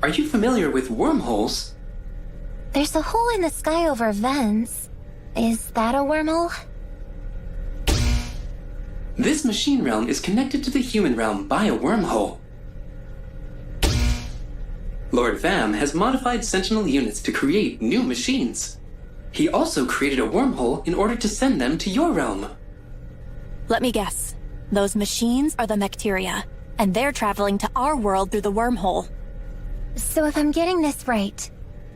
are you familiar with wormholes? There's a hole in the sky over vents. Is that a wormhole? This machine realm is connected to the human realm by a wormhole. Lord Vam has modified Sentinel units to create new machines. He also created a wormhole in order to send them to your realm. Let me guess. Those machines are the Mecteria, and they're traveling to our world through the wormhole. So if I'm getting this right,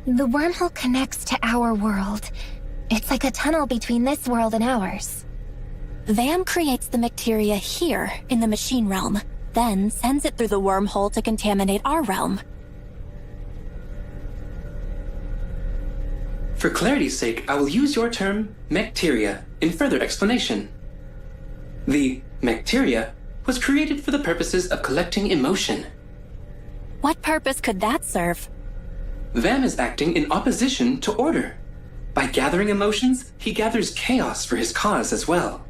the wormhole connects to our world. It's like a tunnel between this world and ours. Vam creates the Mecteria here in the machine realm, then sends it through the wormhole to contaminate our realm. For clarity's sake, I will use your term, Mecteria, in further explanation. The Mecteria was created for the purposes of collecting emotion. What purpose could that serve? Vam is acting in opposition to order. By gathering emotions, he gathers chaos for his cause as well.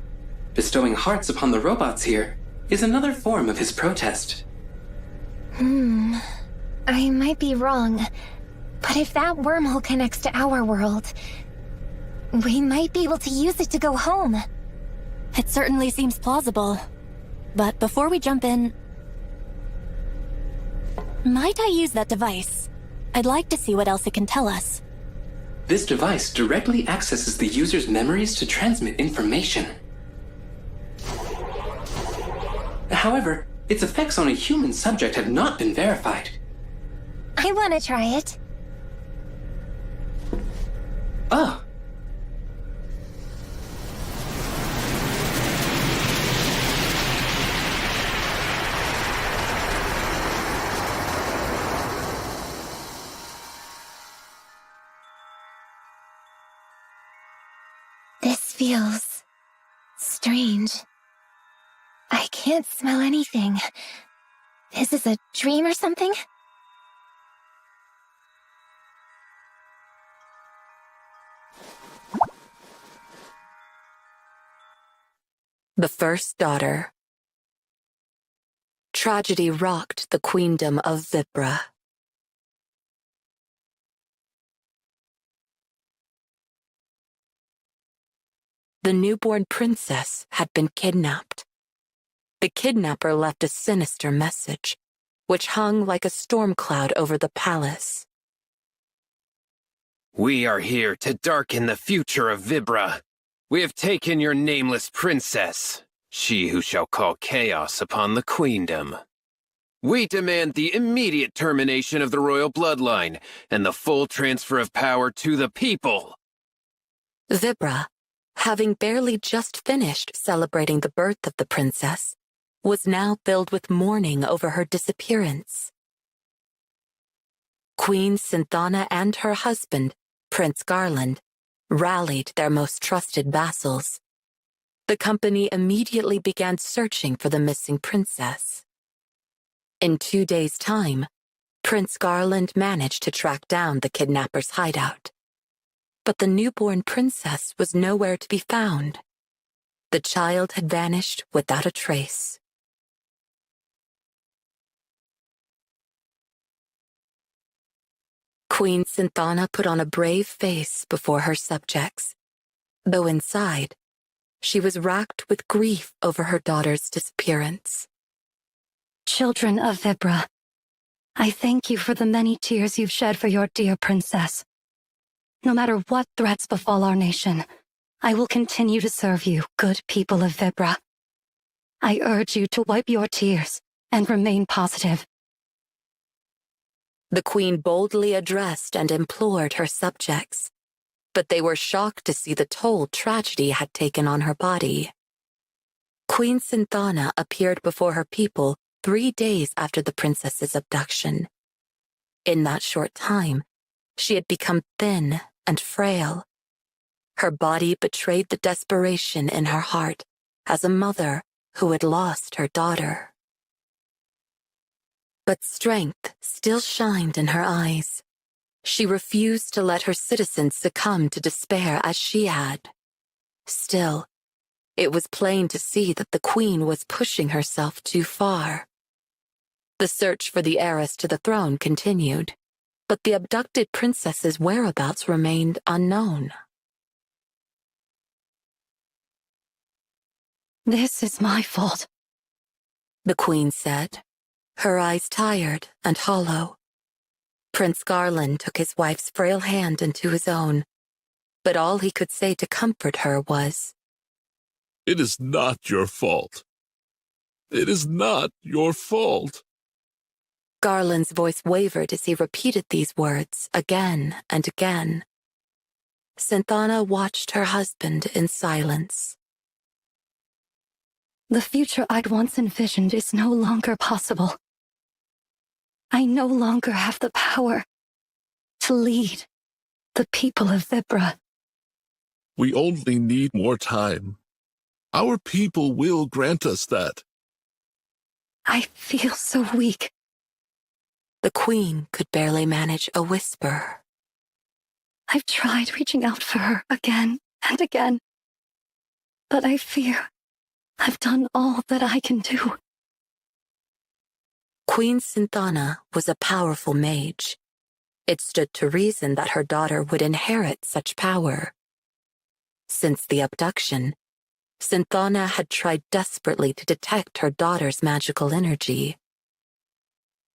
Bestowing hearts upon the robots here is another form of his protest. I might be wrong, but if that wormhole connects to our world, we might be able to use it to go home. It certainly seems plausible. But before we jump in, might I use that device? I'd like to see what else it can tell us. This device directly accesses the user's memories to transmit information. However, its effects on a human subject have not been verified. I want to try it. Oh. This feels strange. I can't smell anything. Is this a dream or something? The first daughter. Tragedy rocked the queendom of Vibra. The newborn princess had been kidnapped. The kidnapper left a sinister message, which hung like a storm cloud over the palace. We are here to darken the future of Vibra. We have taken your nameless princess, she who shall call chaos upon the queendom. We demand the immediate termination of the royal bloodline and the full transfer of power to the people. Vibra, having barely just finished celebrating the birth of the princess, was now filled with mourning over her disappearance. Queen Synthana and her husband, Prince Garland, rallied their most trusted vassals. The company immediately began searching for the missing princess. In 2 days' time, Prince Garland managed to track down the kidnapper's hideout. But the newborn princess was nowhere to be found. The child had vanished without a trace. Queen Synthana put on a brave face before her subjects, though inside, she was racked with grief over her daughter's disappearance. Children of Vibra, I thank you for the many tears you've shed for your dear princess. No matter what threats befall our nation, I will continue to serve you, good people of Vibra. I urge you to wipe your tears and remain positive. The queen boldly addressed and implored her subjects, but they were shocked to see the toll tragedy had taken on her body. Queen Synthana appeared before her people 3 days after the princess's abduction. In that short time, she had become thin and frail. Her body betrayed the desperation in her heart as a mother who had lost her daughter. But strength still shined in her eyes. She refused to let her citizens succumb to despair as she had. Still, it was plain to see that the queen was pushing herself too far. The search for the heiress to the throne continued, but the abducted princess's whereabouts remained unknown. This is my fault, the queen said, her eyes tired and hollow. Prince Garland took his wife's frail hand into his own, but all he could say to comfort her was, "It is not your fault. It is not your fault." Garland's voice wavered as he repeated these words again and again. Synthana watched her husband in silence. The future I'd once envisioned is no longer possible. I no longer have the power to lead the people of Vibra. We only need more time. Our people will grant us that. I feel so weak. The queen could barely manage a whisper. I've tried reaching out for her again and again, but I fear I've done all that I can do. Queen Synthana was a powerful mage. It stood to reason that her daughter would inherit such power. Since the abduction, Synthana had tried desperately to detect her daughter's magical energy.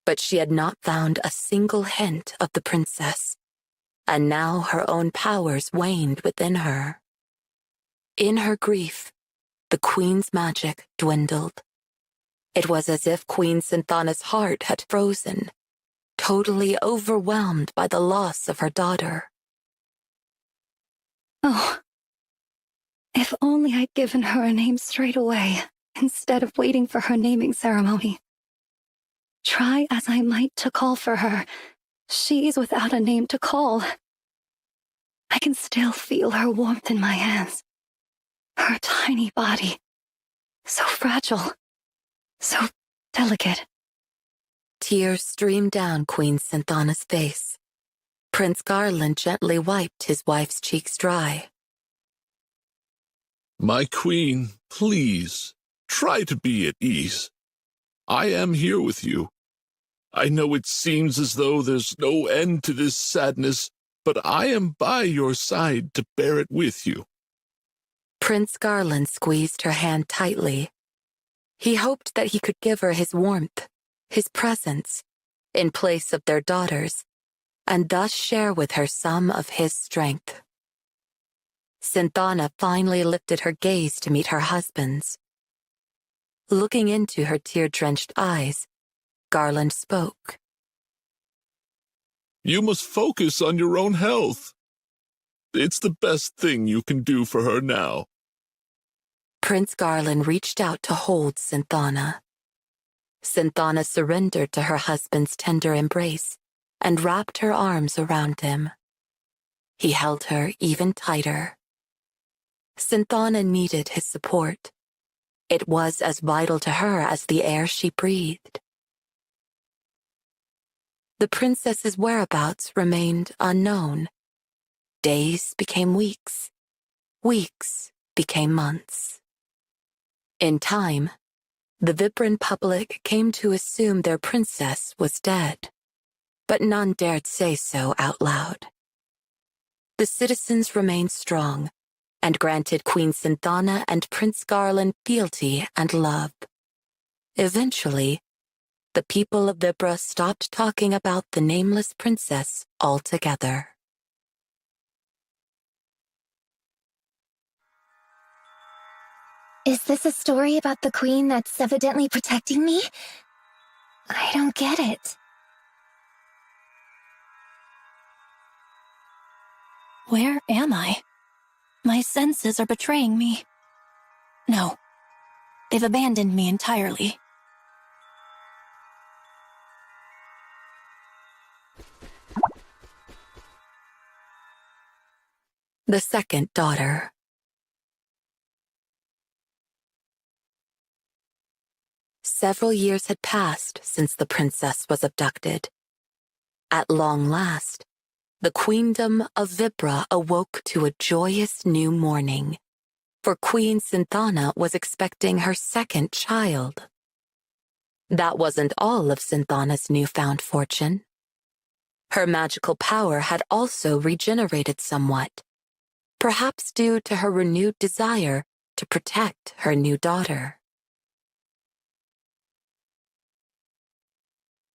But she had not found a single hint of the princess, and now her own powers waned within her. In her grief, the queen's magic dwindled. It was as if Queen Synthana's heart had frozen, totally overwhelmed by the loss of her daughter. Oh, if only I'd given her a name straight away, instead of waiting for her naming ceremony. Try as I might to call for her, she's without a name to call. I can still feel her warmth in my hands. Her tiny body, so fragile, so delicate. Tears streamed down Queen Synthana's face. Prince Garland gently wiped his wife's cheeks dry. My queen, please, try to be at ease. I am here with you. I know it seems as though there's no end to this sadness, but I am by your side to bear it with you. Prince Garland squeezed her hand tightly. He hoped that he could give her his warmth, his presence, in place of their daughters, and thus share with her some of his strength. Synthana finally lifted her gaze to meet her husband's. Looking into her tear-drenched eyes, Garland spoke. You must focus on your own health. It's the best thing you can do for her now. Prince Garland reached out to hold Synthana. Synthana surrendered to her husband's tender embrace and wrapped her arms around him. He held her even tighter. Synthana needed his support. It was as vital to her as the air she breathed. The princess's whereabouts remained unknown. Days became weeks. Weeks became months. In time, the Vibran public came to assume their princess was dead, but none dared say so out loud. The citizens remained strong and granted Queen Synthana and Prince Garland fealty and love. Eventually, the people of Vibra stopped talking about the nameless princess altogether. Is this a story about the queen that's evidently protecting me? I don't get it. Where am I? My senses are betraying me. No, they've abandoned me entirely. The second daughter. Several years had passed since the princess was abducted. At long last, the queendom of Vibra awoke to a joyous new morning, for Queen Synthana was expecting her second child. That wasn't all of Synthana's newfound fortune. Her magical power had also regenerated somewhat, perhaps due to her renewed desire to protect her new daughter.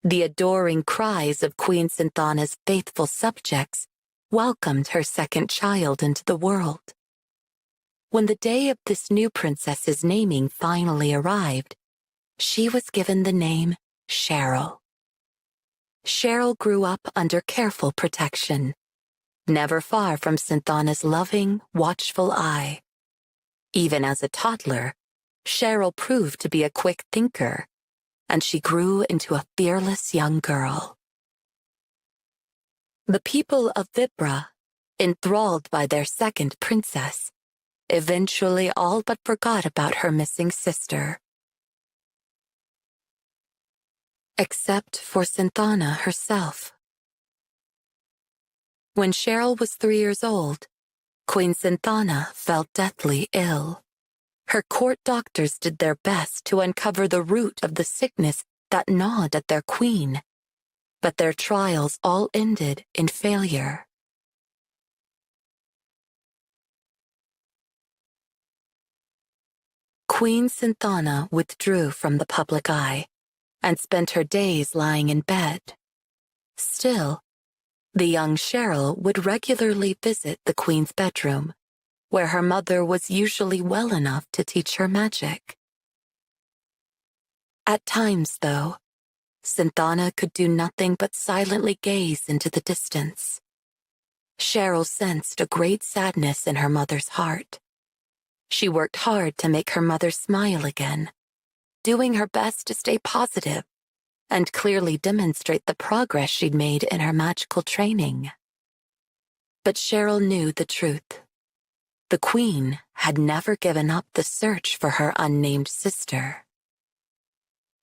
The adoring cries of Queen Synthana's faithful subjects welcomed her second child into the world. When the day of this new princess's naming finally arrived, she was given the name Cheryl. Cheryl grew up under careful protection, never far from Synthana's loving, watchful eye. Even as a toddler, Cheryl proved to be a quick thinker, and she grew into a fearless young girl. The people of Vibra, enthralled by their second princess, eventually all but forgot about her missing sister. Except for Synthana herself. When Cheryl was 3 years old, Queen Synthana fell deathly ill. Her court doctors did their best to uncover the root of the sickness that gnawed at their queen, but their trials all ended in failure. Queen Synthana withdrew from the public eye and spent her days lying in bed. Still, the young Cheryl would regularly visit the queen's bedroom, where her mother was usually well enough to teach her magic. At times, though, Synthana could do nothing but silently gaze into the distance. Cheryl sensed a great sadness in her mother's heart. She worked hard to make her mother smile again, doing her best to stay positive and clearly demonstrate the progress she'd made in her magical training. But Cheryl knew the truth. The queen had never given up the search for her unnamed sister.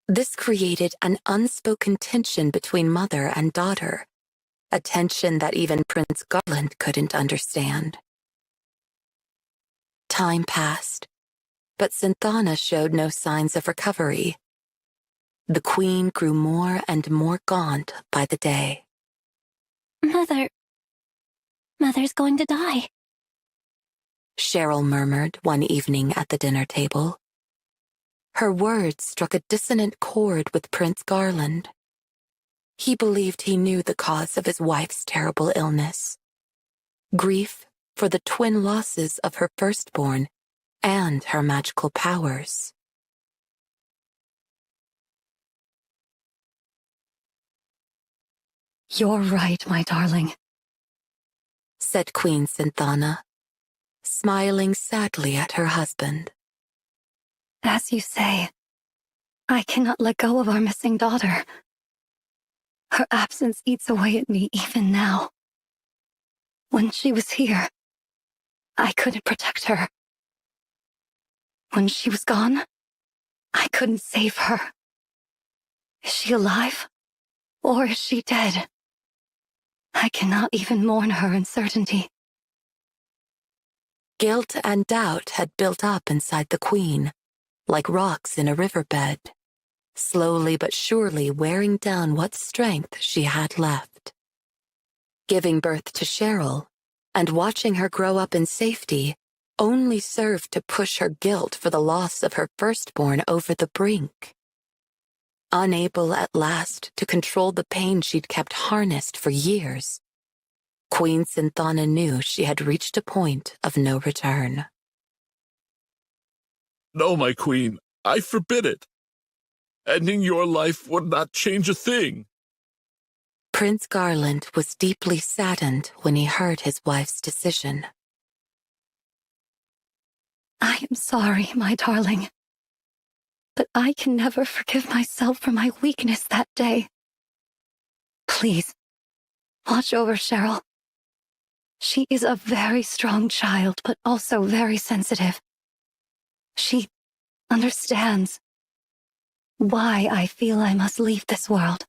This created an unspoken tension between mother and daughter, a tension that even Prince Garland couldn't understand. Time passed, but Synthana showed no signs of recovery. The queen grew more and more gaunt by the day. Mother's going to die. Cheryl murmured one evening at the dinner table. Her words struck a dissonant chord with Prince Garland. He believed he knew the cause of his wife's terrible illness. Grief for the twin losses of her firstborn and her magical powers. You're right, my darling, said Queen Synthana, smiling sadly at her husband. As you say, I cannot let go of our missing daughter. Her absence eats away at me even now. When she was here, I couldn't protect her. When she was gone, I couldn't save her. Is she alive? Or is she dead? I cannot even mourn her uncertainty. Guilt and doubt had built up inside the queen, like rocks in a riverbed, slowly but surely wearing down what strength she had left. Giving birth to Cheryl and watching her grow up in safety only served to push her guilt for the loss of her firstborn over the brink. Unable at last to control the pain she'd kept harnessed for years, Queen Synthana knew she had reached a point of no return. No, my queen, I forbid it. Ending your life would not change a thing. Prince Garland was deeply saddened when he heard his wife's decision. I am sorry, my darling. But I can never forgive myself for my weakness that day. Please, watch over Cheryl. She is a very strong child, but also very sensitive. She understands why I feel I must leave this world.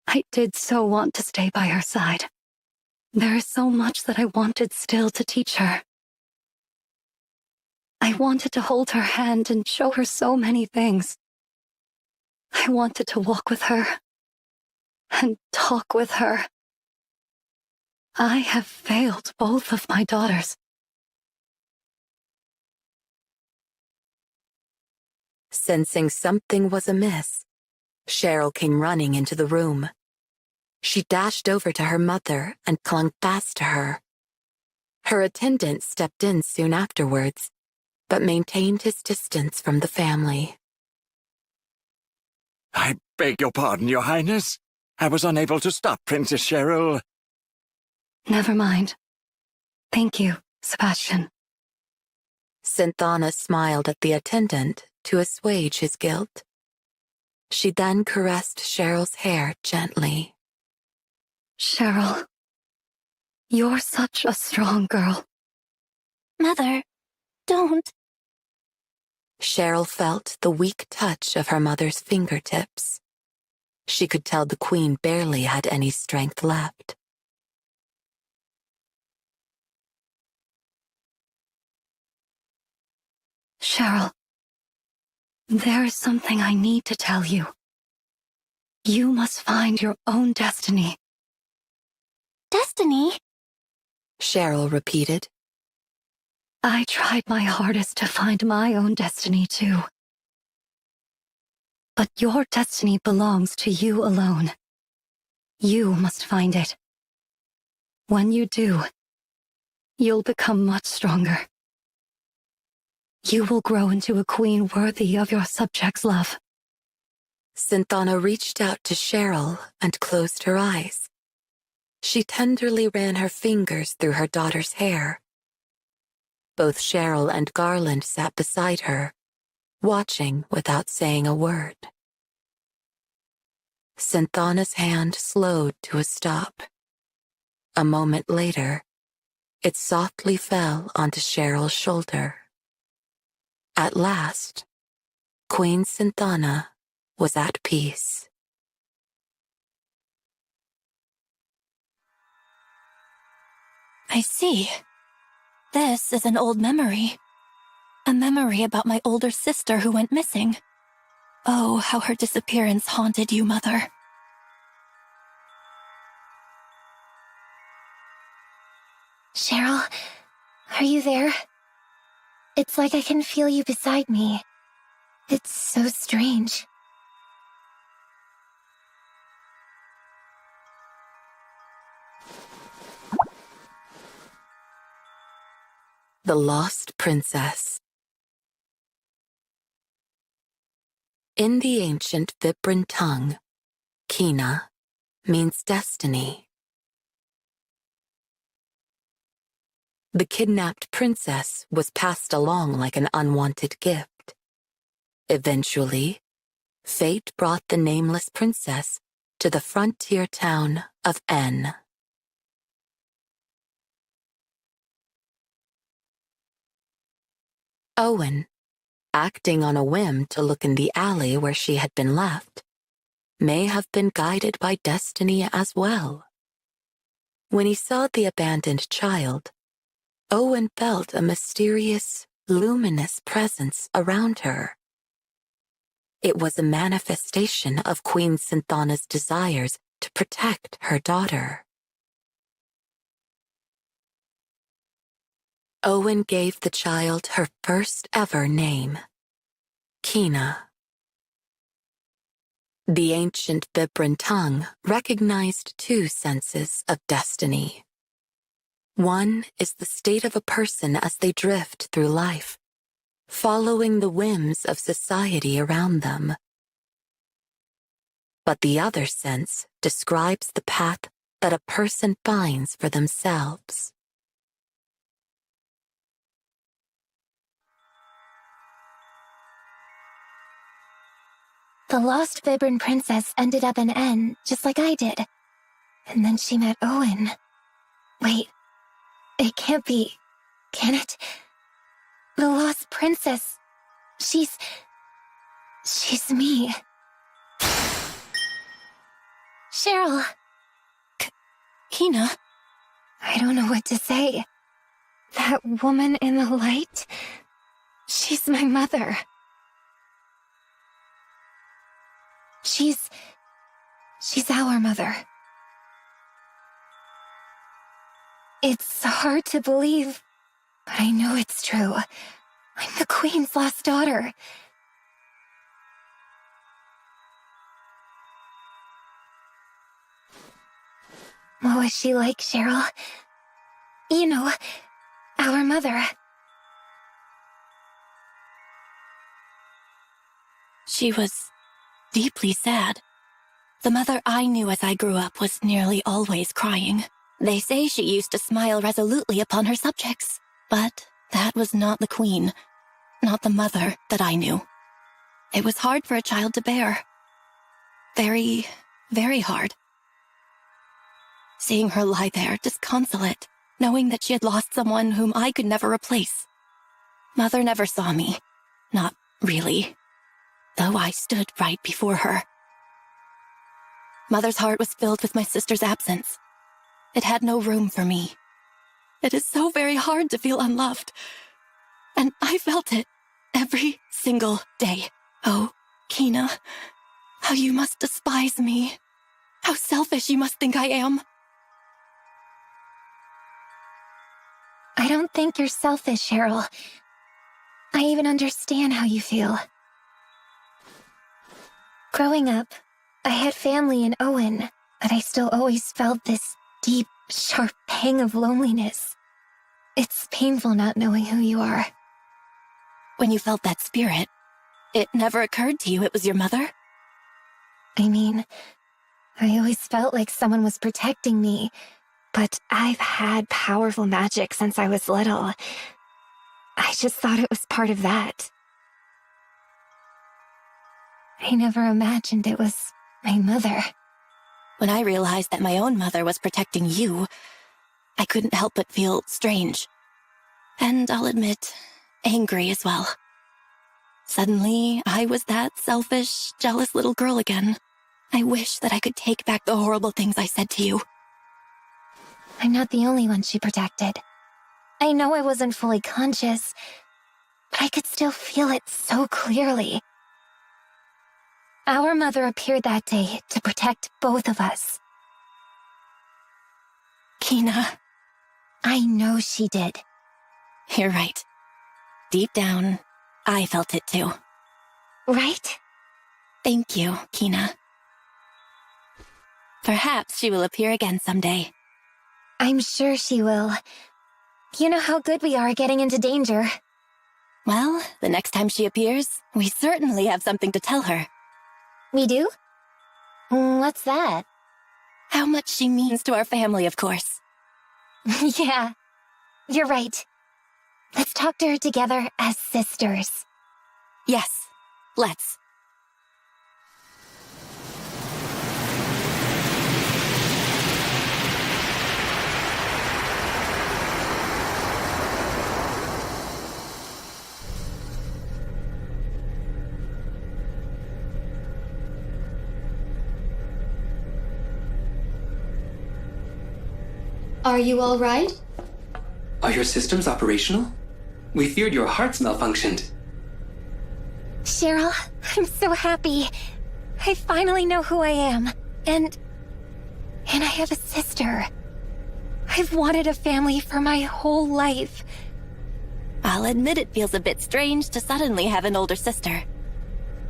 I did so want to stay by her side. There is so much that I wanted still to teach her. I wanted to hold her hand and show her so many things. I wanted to walk with her and talk with her. I have failed both of my daughters. Sensing something was amiss, Cheryl came running into the room. She dashed over to her mother and clung fast to her. Her attendant stepped in soon afterwards, but maintained his distance from the family. I beg your pardon, Your Highness. I was unable to stop Princess Cheryl. Never mind. Thank you, Sebastian. Synthana smiled at the attendant to assuage his guilt. She then caressed Cheryl's hair gently. Cheryl, you're such a strong girl. Mother, don't. Cheryl felt the weak touch of her mother's fingertips. She could tell the queen barely had any strength left. Cheryl, there is something I need to tell you. You must find your own destiny. Destiny? Cheryl repeated. I tried my hardest to find my own destiny too. But your destiny belongs to you alone. You must find it. When you do, you'll become much stronger. You will grow into a queen worthy of your subjects' love. Synthana reached out to Cheryl and closed her eyes. She tenderly ran her fingers through her daughter's hair. Both Cheryl and Garland sat beside her, watching without saying a word. Synthana's hand slowed to a stop. A moment later, it softly fell onto Cheryl's shoulder. At last, Queen Synthana was at peace. I see. This is an old memory. A memory about my older sister who went missing. Oh, how her disappearance haunted you, Mother. Cheryl, are you there? It's like I can feel you beside me. It's so strange. The Lost Princess. In the ancient Vibran tongue, Kina means destiny. The kidnapped princess was passed along like an unwanted gift. Eventually, fate brought the nameless princess to the frontier town of N. Owen, acting on a whim to look in the alley where she had been left, may have been guided by destiny as well. When he saw the abandoned child, Owen felt a mysterious, luminous presence around her. It was a manifestation of Queen Synthana's desires to protect her daughter. Owen gave the child her first ever name, Kina. The ancient Vibran tongue recognized two senses of destiny. One is the state of a person as they drift through life, following the whims of society around them. But the other sense describes the path that a person finds for themselves. The lost Vibran princess ended up in N, just like I did. And then she met Owen. Wait, it can't be, can it? The lost princess, she's me. Cheryl. Kina? I don't know what to say. That woman in the light, she's my mother. She's our mother. It's hard to believe, but I know it's true. I'm the Queen's lost daughter. What was she like, Cheryl? You know, our mother. She was deeply sad. The mother I knew as I grew up was nearly always crying. They say she used to smile resolutely upon her subjects, but that was not the Queen, not the mother that I knew. It was hard for a child to bear. Very, very hard. Seeing her lie there disconsolate, knowing that she had lost someone whom I could never replace. Mother never saw me. Not really. Though I stood right before her. Mother's heart was filled with my sister's absence. It had no room for me. It is so very hard to feel unloved. And I felt it every single day. Oh, Kina, how you must despise me. How selfish you must think I am. I don't think you're selfish, Cheryl. I even understand how you feel. Growing up, I had family in Owen, but I still always felt this deep, sharp pang of loneliness. It's painful not knowing who you are. When you felt that spirit, it never occurred to you it was your mother? I mean, I always felt like someone was protecting me, but I've had powerful magic since I was little. I just thought it was part of that. I never imagined it was my mother. When I realized that my own mother was protecting you, I couldn't help but feel strange. And I'll admit, angry as well. Suddenly, I was that selfish, jealous little girl again. I wish that I could take back the horrible things I said to you. I'm not the only one she protected. I know I wasn't fully conscious, but I could still feel it so clearly. Our mother appeared that day to protect both of us. Kina. I know she did. You're right. Deep down, I felt it too. Right? Thank you, Kina. Perhaps she will appear again someday. I'm sure she will. You know how good we are at getting into danger. Well, the next time she appears, we certainly have something to tell her. We do? What's that? How much she means to our family, of course. Yeah, you're right. Let's talk to her together as sisters. Yes, let's. Are you all right? Are your systems operational? We feared your hearts malfunctioned. Cheryl, I'm so happy. I finally know who I am. And I have a sister. I've wanted a family for my whole life. I'll admit it feels a bit strange to suddenly have an older sister.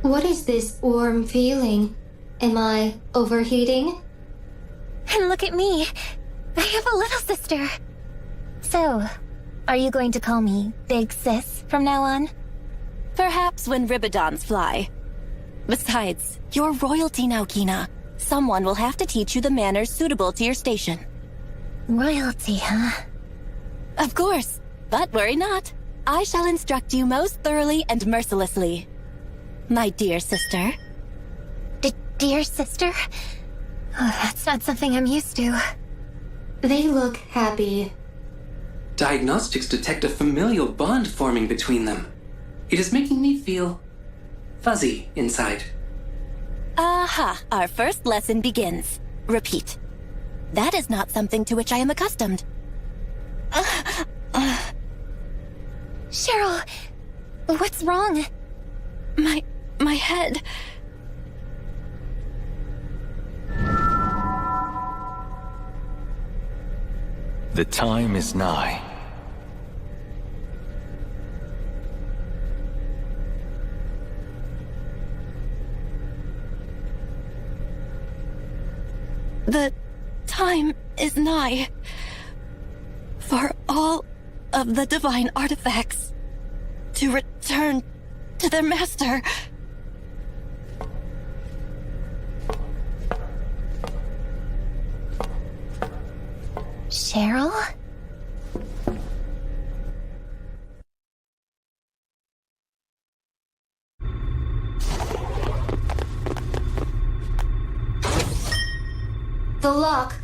What is this warm feeling? Am I overheating? And look at me. I have a little sister. So, are you going to call me Big Sis from now on? Perhaps when Ribbidons fly. Besides, you're royalty now, Kina. Someone will have to teach you the manners suitable to your station. Royalty, huh? Of course, but worry not. I shall instruct you most thoroughly and mercilessly. My dear sister. Dear sister? Oh, that's not something I'm used to. They look happy. Diagnostics detect a familial bond forming between them. It is making me feel fuzzy inside. Aha, our first lesson begins. Repeat. That is not something to which I am accustomed. Cheryl, what's wrong? My head. The time is nigh. The time is nigh for all of the divine artifacts to return to their master. Cheryl? The lock.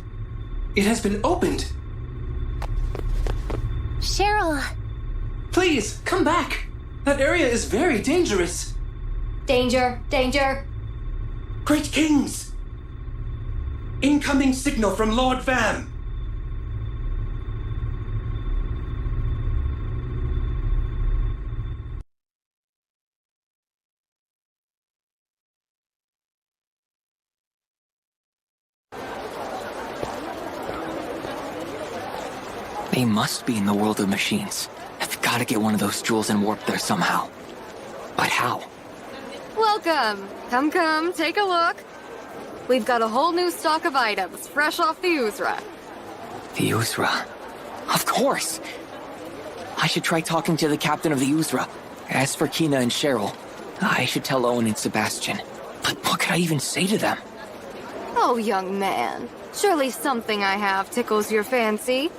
It has been opened. Cheryl! Please, come back. That area is very dangerous. Danger, danger. Great Kings! Incoming signal from Lord Vam. They must be in the world of machines. I've got to get one of those jewels and warp there somehow. But how? Welcome! Come, take a look. We've got a whole new stock of items, fresh off the Uzra. The Uzra. Of course! I should try talking to the captain of the Uzra. As for Kina and Cheryl, I should tell Owen and Sebastian. But what could I even say to them? Oh, young man. Surely something I have tickles your fancy.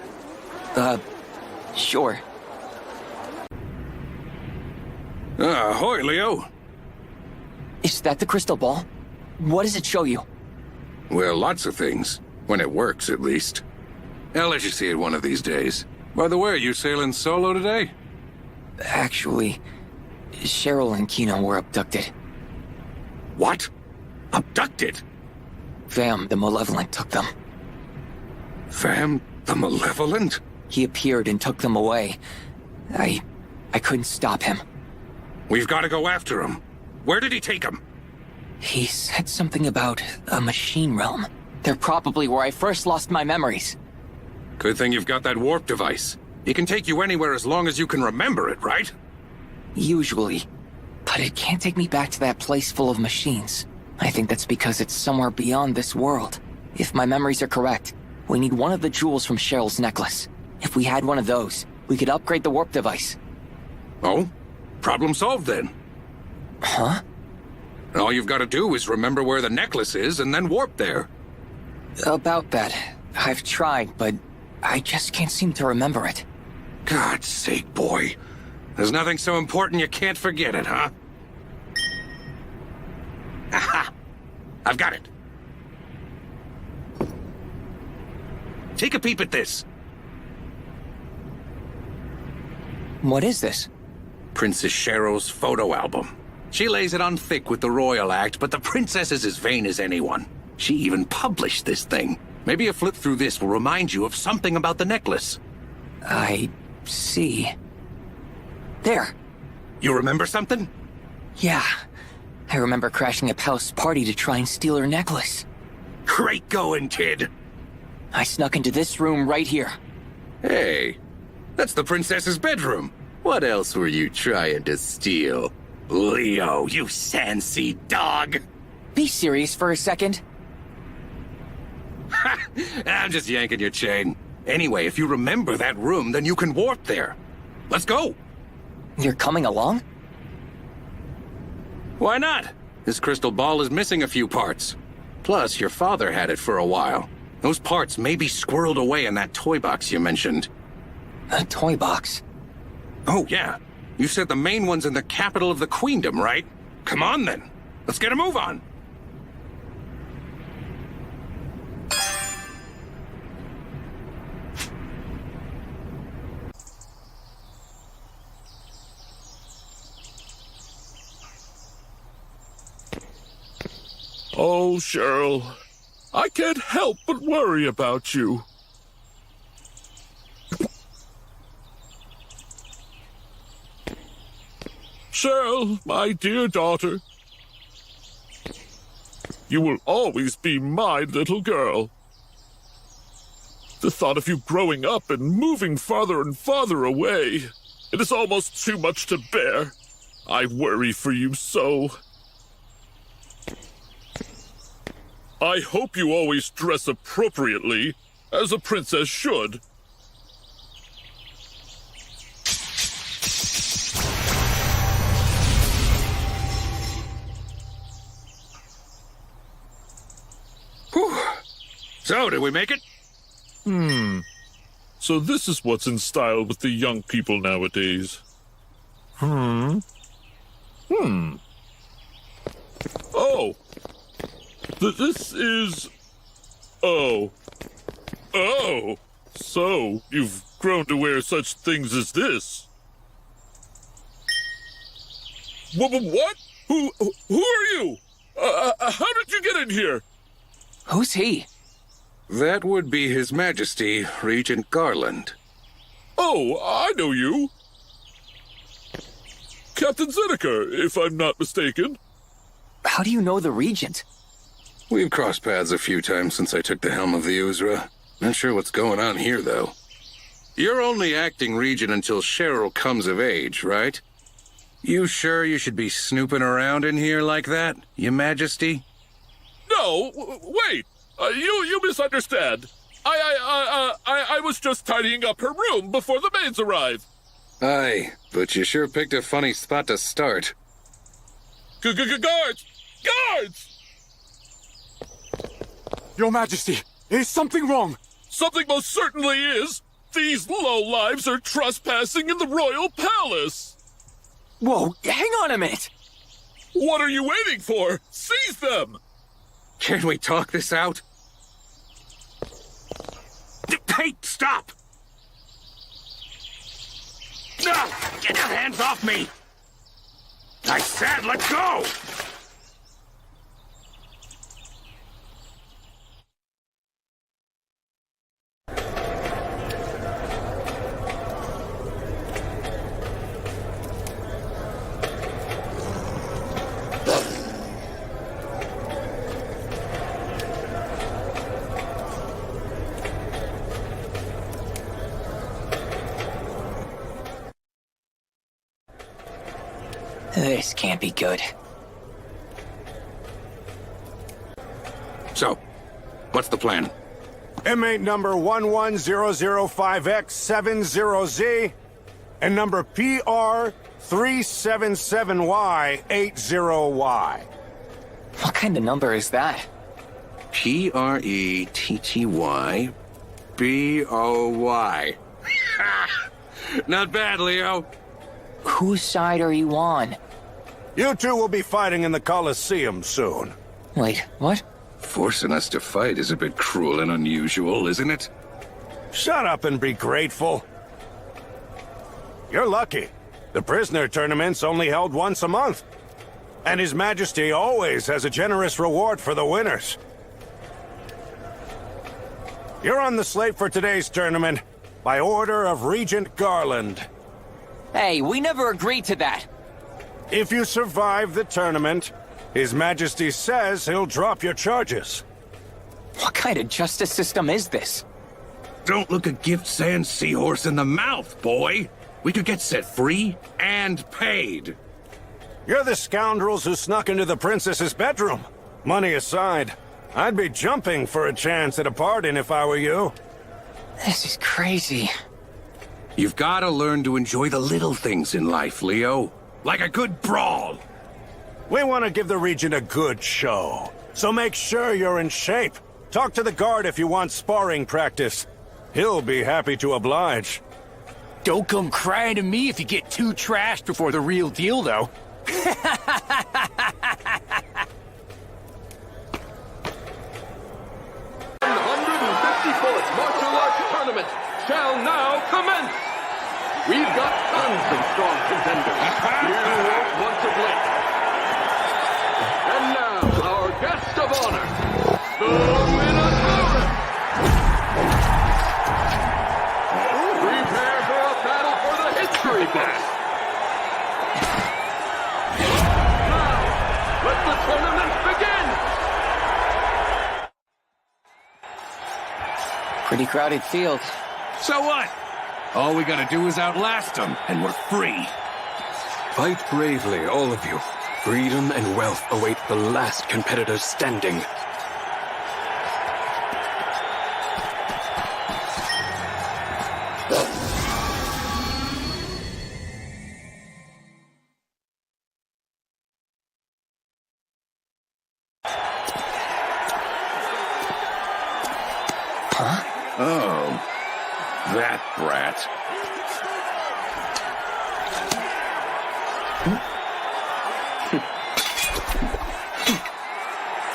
Sure. Ahoy, Leo. Is that the crystal ball? What does it show you? Well, lots of things. When it works, at least. I'll let you see it one of these days. By the way, you sailing solo today? Actually, Cheryl and Kina were abducted. What? Abducted? Vam, the Malevolent, took them. Vam, the Malevolent? He appeared and took them away. I couldn't stop him. We've got to go after him. Where did he take him? He said something about a machine realm. They're probably where I first lost my memories. Good thing you've got that warp device. It can take you anywhere as long as you can remember it, right? Usually. But it can't take me back to that place full of machines. I think that's because it's somewhere beyond this world. If my memories are correct, we need one of the jewels from Cheryl's necklace. If we had one of those, we could upgrade the warp device. Oh? Problem solved then. Huh? All you've got to do is remember where the necklace is and then warp there. About that. I've tried, but I just can't seem to remember it. God's sake, boy. There's nothing so important you can't forget it, huh? Aha! I've got it. Take a peep at this. What is this? Princess Cheryl's photo album. She lays it on thick with the royal act, but the princess is as vain as anyone. She even published this thing. Maybe a flip through this will remind you of something about the necklace. I see. There. You remember something? Yeah. I remember crashing a palace party to try and steal her necklace. Great going, kid. I snuck into this room right here. Hey, that's the princess's bedroom. What else were you trying to steal? Leo, you Sansi dog. Be serious for a second. I'm just yanking your chain. Anyway, if you remember that room, then you can warp there. Let's go. You're coming along? Why not? This crystal ball is missing a few parts. Plus, your father had it for a while. Those parts may be squirreled away in that toy box you mentioned. A toy box? Oh, yeah. You said the main one's in the capital of the queendom, right? Come on, then. Let's get a move on. Oh, Cheryl, I can't help but worry about you. Cheryl, my dear daughter, you will always be my little girl. The thought of you growing up and moving farther and farther away. It is almost too much to bear. I worry for you so. I hope you always dress appropriately, as a princess should. Whew. So, did we make it? So this is what's in style with the young people nowadays. Oh. This is... Oh. So, you've grown to wear such things as this. What? Who are you? How did you get in here? Who's he? That would be His Majesty, Regent Garland. Oh, I know you. Captain Zeneca, if I'm not mistaken. How do you know the Regent? We've crossed paths a few times since I took the helm of the Uzra. Not sure what's going on here, though. You're only acting Regent until Cheryl comes of age, right? You sure you should be snooping around in here like that, Your Majesty? No, wait. You misunderstand. I was just tidying up her room before the maids arrive. Aye, but you sure picked a funny spot to start. Guards! Guards! Your Majesty, is something wrong? Something most certainly is. These lowlives are trespassing in the royal palace. Whoa, hang on a minute. What are you waiting for? Seize them! Can we talk this out? Hey, stop! No! Get your hands off me! I said let go! This can't be good. So, what's the plan? Inmate number 11005X70Z and number PR377Y80Y. What kind of number is that? PRETTYBOY. Not bad, Leo. Whose side are you on? You two will be fighting in the Colosseum soon. Wait, what? Forcing us to fight is a bit cruel and unusual, isn't it? Shut up and be grateful. You're lucky. The prisoner tournament's only held once a month. And His Majesty always has a generous reward for the winners. You're on the slate for today's tournament by order of Regent Garland. Hey, we never agreed to that. If you survive the tournament, His Majesty says he'll drop your charges. What kind of justice system is this? Don't look a gift sand seahorse in the mouth, boy. We could get set free and paid. You're the scoundrels who snuck into the princess's bedroom. Money aside, I'd be jumping for a chance at a pardon if I were you. This is crazy. You've got to learn to enjoy the little things in life, Leo. Like a good brawl. We want to give the Regent a good show. So make sure you're in shape. Talk to the guard if you want sparring practice. He'll be happy to oblige. Don't come crying to me if you get too trashed before the real deal, though. The 154th Martial Arts Tournament shall now commence! We've got tons of strong contenders. You won't want to blink. And now, our guest of honor, the Minotaurus! Prepare for a battle for the history books! Now, let the tournament begin! Pretty crowded field. So what? All we gotta do is outlast them, and we're free. Fight bravely, all of you. Freedom and wealth await the last competitors standing. Oh, that brat.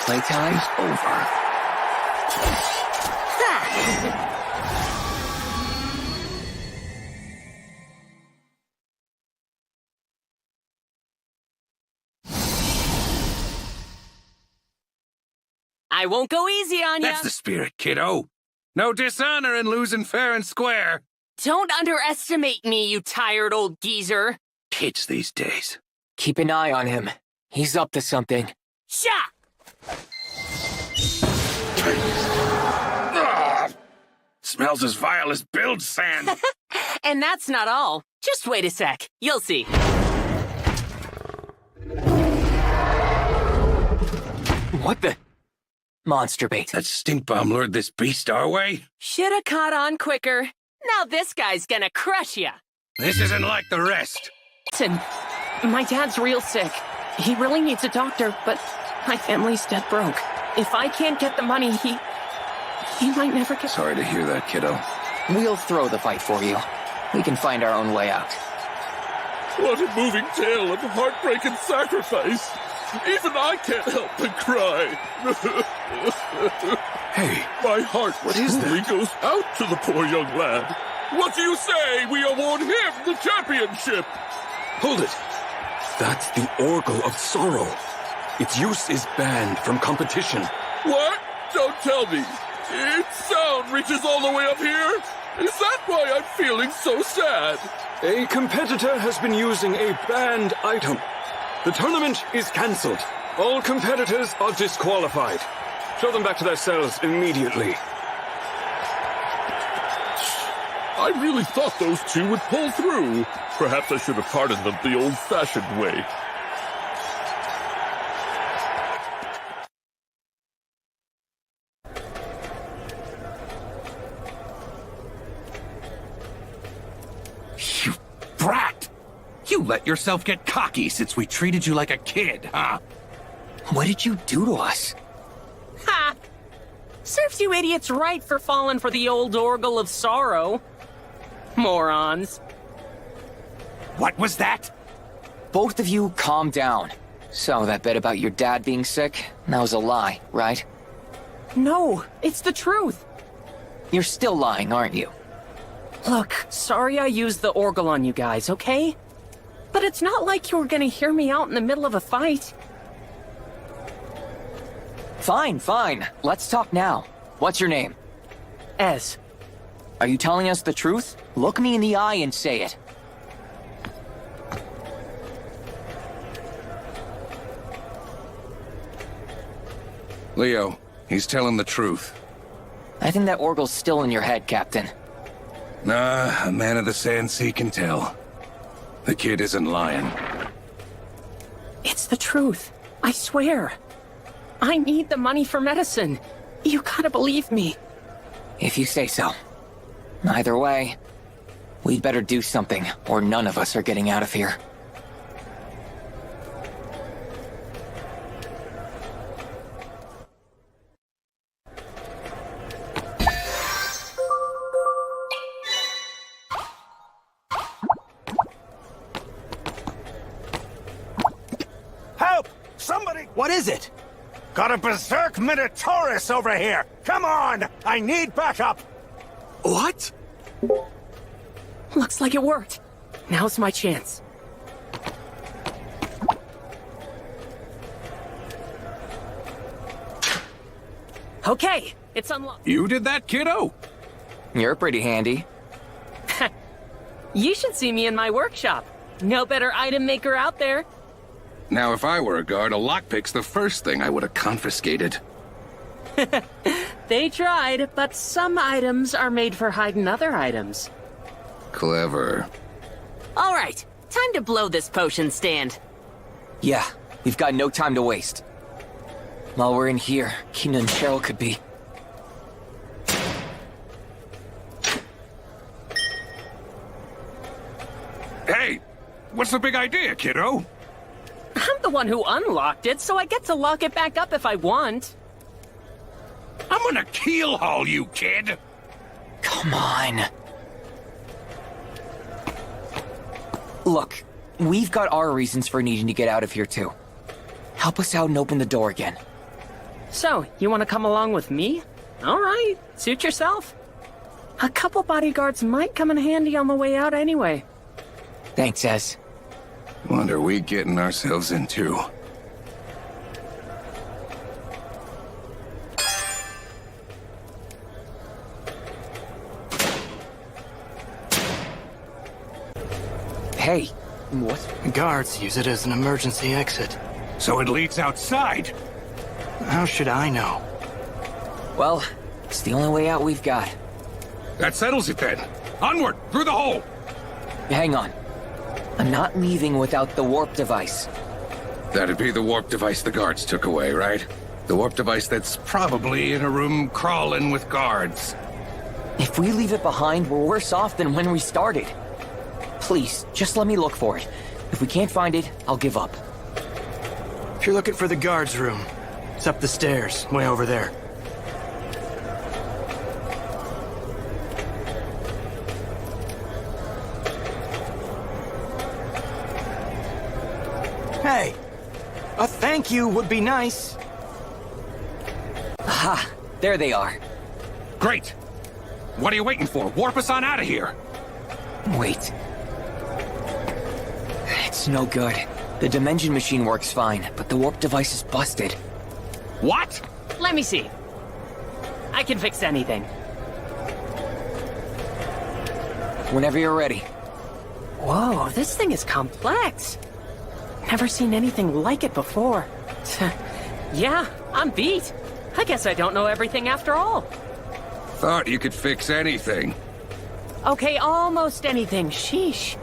Playtime's over. I won't go easy on you. That's the spirit, kiddo. No dishonor in losing fair and square. Don't underestimate me, you tired old geezer. Kids these days. Keep an eye on him. He's up to something. Sha! Smells as vile as build sand. And that's not all. Just wait a sec. You'll see. What the? Monster bait. That stink bomb lured this beast our way? Shoulda caught on quicker. Now this guy's gonna crush ya. This isn't like the rest. Listen, my dad's real sick. He really needs a doctor, but my family's dead broke. If I can't get the money, he might never get... Sorry to hear that, kiddo. We'll throw the fight for you. We can find our own way out. What a moving tale of heartbreak and sacrifice. Even I can't help but cry. Hey, my heart truly goes out to the poor young lad. What do you say we award him the championship? Hold it. That's the Orgle of Sorrow. Its use is banned from competition. What? Don't tell me. Its sound reaches all the way up here? Is that why I'm feeling so sad? A competitor has been using a banned item. The tournament is cancelled. All competitors are disqualified. Show them back to their cells immediately. I really thought those two would pull through. Perhaps I should have pardoned them the old-fashioned way. You brat! You let yourself get cocky since we treated you like a kid, huh? What did you do to us? Ha! Serves you idiots right for falling for the old Orgle of Sorrow. Morons. What was that? Both of you calm down. So, that bit about your dad being sick, that was a lie, right? No, it's the truth. You're still lying, aren't you? Look, sorry I used the Orgle on you guys, okay? But it's not like you were gonna hear me out in the middle of a fight. Fine, fine. Let's talk now. What's your name? Ez. Are you telling us the truth? Look me in the eye and say it. Leo, he's telling the truth. I think that Orgle's still in your head, Captain. Nah, a man of the Sand Sea can tell. The kid isn't lying. It's the truth. I swear. I need the money for medicine. You gotta believe me. If you say so. Either way, we'd better do something, or none of us are getting out of here. Help! Somebody! What is it? Got a berserk Minotaurus over here! Come on! I need backup! What? Looks like it worked. Now's my chance. Okay, it's unlocked. You did that, kiddo? You're pretty handy. You should see me in my workshop. No better item maker out there. Now, if I were a guard, a lockpick's the first thing I would have confiscated. They tried, but some items are made for hiding other items. Clever. All right, time to blow this potion stand. Yeah, we've got no time to waste. While we're in here, Kina and Cheryl could be... Hey, what's the big idea, kiddo? I'm the one who unlocked it, so I get to lock it back up if I want. I'm gonna keel haul you, kid. Come on. Look, we've got our reasons for needing to get out of here, too. Help us out and open the door again. So, you want to come along with me? All right, suit yourself. A couple bodyguards might come in handy on the way out anyway. Thanks, Ez. What are we getting ourselves into? Hey, what? Guards use it as an emergency exit. So it leads outside? How should I know? Well, it's the only way out we've got. That settles it then. Onward, through the hole! Hang on. I'm not leaving without the warp device. That'd be the warp device the guards took away, right? The warp device that's probably in a room crawling with guards. If we leave it behind, we're worse off than when we started. Please, just let me look for it. If we can't find it, I'll give up. If you're looking for the guards' room, it's up the stairs, way over there. Hey, a thank you would be nice. Aha, there they are. Great. What are you waiting for? Warp us on out of here. Wait. It's no good. The dimension machine works fine, but the warp device is busted. What? Let me see. I can fix anything. Whenever you're ready. Whoa, this thing is complex. Never seen anything like it before. Yeah, I'm beat. I guess I don't know everything after all. Thought you could fix anything. Okay, almost anything. Sheesh.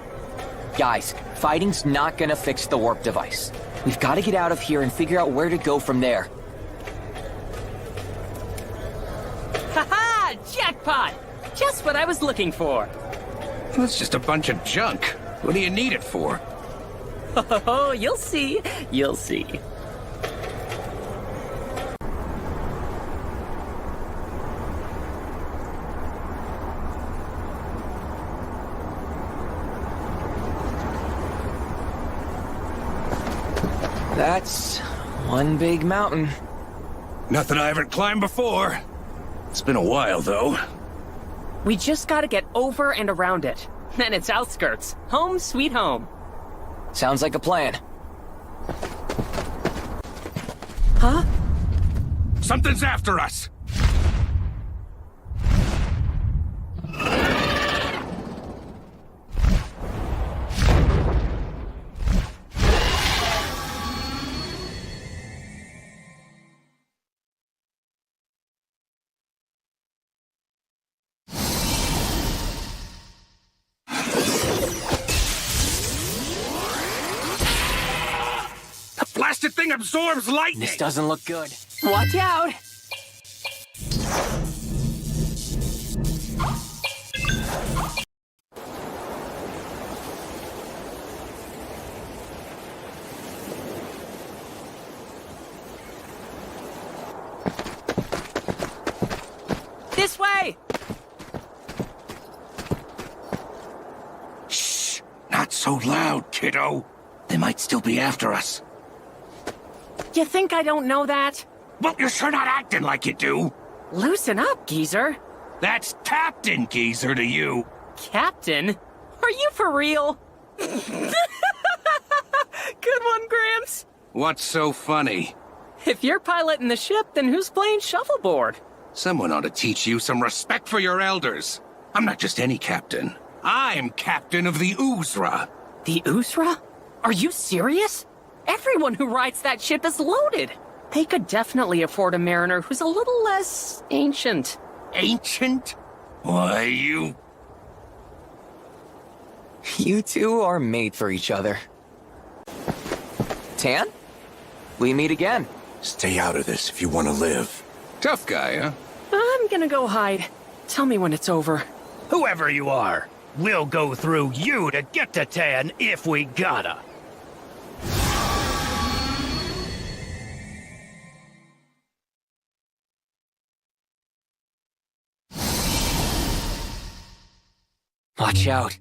Guys, fighting's not gonna fix the warp device. We've got to get out of here and figure out where to go from there. Haha! Jackpot! Just what I was looking for. That's just a bunch of junk. What do you need it for? Oh, you'll see. You'll see. That's one big mountain. Nothing I haven't climbed before. It's been a while, though. We just gotta get over and around it. Then it's outskirts. Home sweet home. Sounds like a plan. Huh? Something's after us! Blasted thing absorbs lightning! This doesn't look good. Watch out! This way! Shh! Not so loud, kiddo. They might still be after us. You think I don't know that? Well, you're sure not acting like you do. Loosen up, geezer. That's Captain Geezer to you. Captain? Are you for real? Good one, Gramps. What's so funny? If you're piloting the ship, then who's playing shuffleboard? Someone ought to teach you some respect for your elders. I'm not just any captain. I'm captain of the Uzra. The Uzra? Are you serious? Everyone who rides that ship is loaded. They could definitely afford a mariner who's a little less ancient. Ancient? Why, you... You two are made for each other. Tan? We meet again. Stay out of this if you want to live. Tough guy, huh? I'm gonna go hide. Tell me when it's over. Whoever you are, we'll go through you to get to Tan if we gotta. Watch out.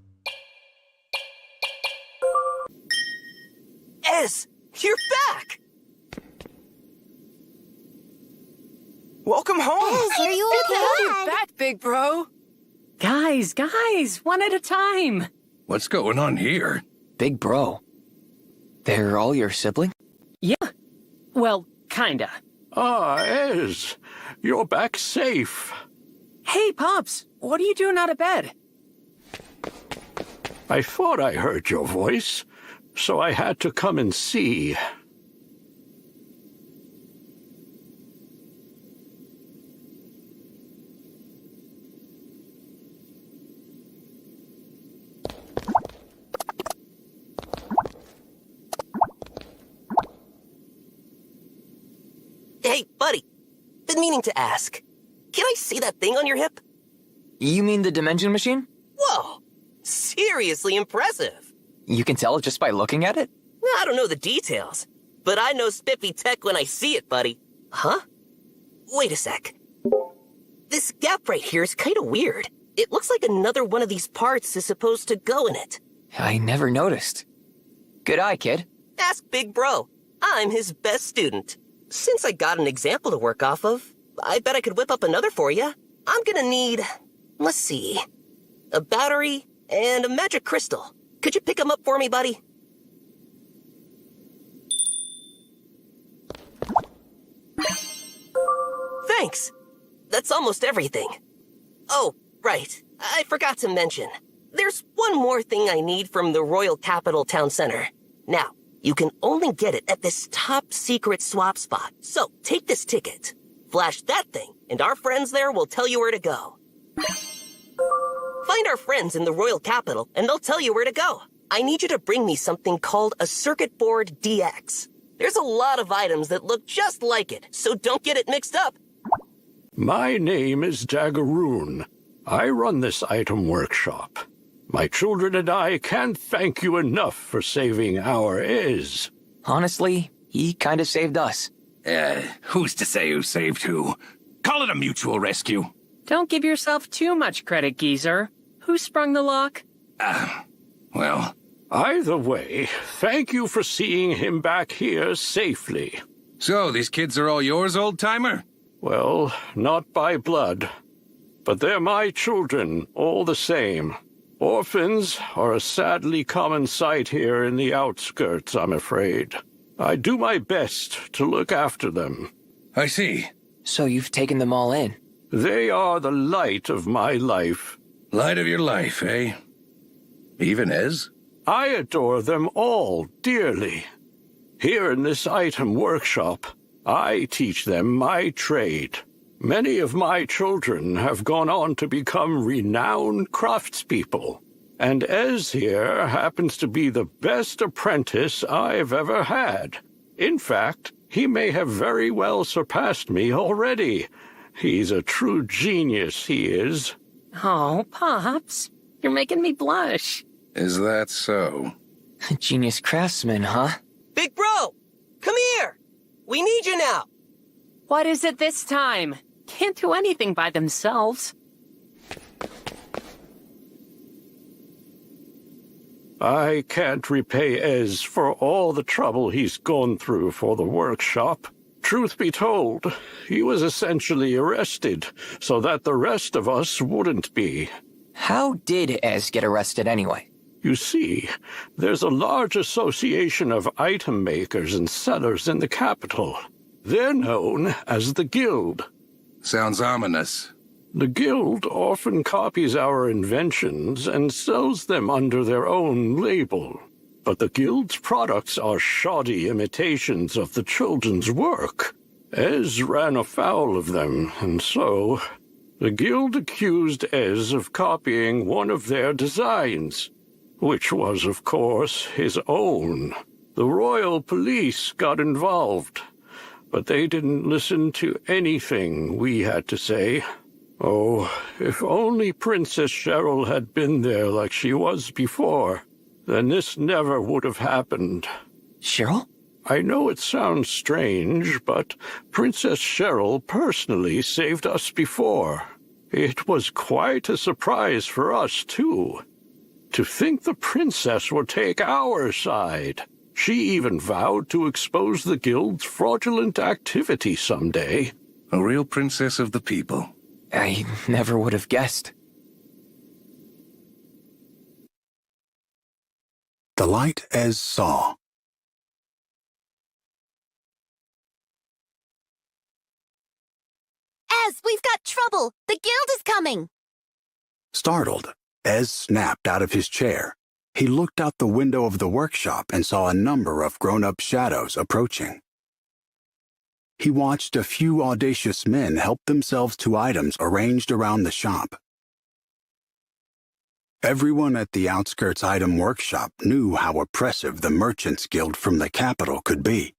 Ez, you're back! Welcome home! Ez, are you okay? You're back, big bro! Guys, one at a time. What's going on here? Big bro. They're all your siblings? Yeah. Well, kinda. Ah, Ez. You're back safe. Hey, Pops. What are you doing out of bed? I thought I heard your voice, so I had to come and see. Hey, buddy. Been meaning to ask. Can I see that thing on your hip? You mean the dimension machine? Whoa! Seriously impressive. You can tell just by looking at it? I don't know the details, but I know spiffy tech when I see it, buddy. Huh? Wait a sec. This gap right here is kind of weird. It looks like another one of these parts is supposed to go in it. I never noticed. Good eye, kid. Ask Big Bro. I'm his best student. Since I got an example to work off of, I bet I could whip up another for you. I'm gonna need, let's see, a battery and a magic crystal. Could you pick them up for me, buddy? Thanks. That's almost everything. Oh, right. I forgot to mention. There's one more thing I need from the Royal Capital Town Center. Now, you can only get it at this top secret swap spot. So, take this ticket. Flash that thing, and our friends there will tell you where to go. Find our friends in the Royal Capital, and they'll tell you where to go. I need you to bring me something called a Circuit Board DX. There's a lot of items that look just like it, so don't get it mixed up. My name is Daggeroon. I run this item workshop. My children and I can't thank you enough for saving our Ez. Honestly, he kind of saved us. Who's to say who saved who? Call it a mutual rescue. Don't give yourself too much credit, geezer. Who sprung the lock? Well... Either way, thank you for seeing him back here safely. So, these kids are all yours, old-timer? Well, not by blood. But they're my children, all the same. Orphans are a sadly common sight here in the outskirts, I'm afraid. I do my best to look after them. I see. So you've taken them all in? They are the light of my life. Light of your life, eh? Even Ez? I adore them all dearly. Here in this item workshop, I teach them my trade. Many of my children have gone on to become renowned craftspeople, and Ez here happens to be the best apprentice I've ever had. In fact, he may have very well surpassed me already. He's a true genius, he is. Oh, Pops, you're making me blush. Is that so? Genius craftsman, huh? Big Bro, come here! We need you now! What is it this time? Can't do anything by themselves. I can't repay Ez for all the trouble he's gone through for the workshop. Truth be told, he was essentially arrested so that the rest of us wouldn't be. How did Ez get arrested anyway? You see, there's a large association of item makers and sellers in the capital. They're known as the Guild. Sounds ominous. The Guild often copies our inventions and sells them under their own label. But the Guild's products are shoddy imitations of the children's work. Ez ran afoul of them, and so the guild accused Ez of copying one of their designs, which was, of course, his own. The royal police got involved, but they didn't listen to anything we had to say. Oh, if only Princess Cheryl had been there like she was before, then this never would have happened. Cheryl? I know it sounds strange, but Princess Cheryl personally saved us before. It was quite a surprise for us, too. To think the princess would take our side. She even vowed to expose the guild's fraudulent activity someday. A real princess of the people. I never would have guessed. The light Ez saw. Ez, we've got trouble! The guild is coming! Startled, Ez snapped out of his chair. He looked out the window of the workshop and saw a number of grown-up shadows approaching. He watched a few audacious men help themselves to items arranged around the shop. Everyone at the Outskirts Item Workshop knew how oppressive the Merchants Guild from the capital could be.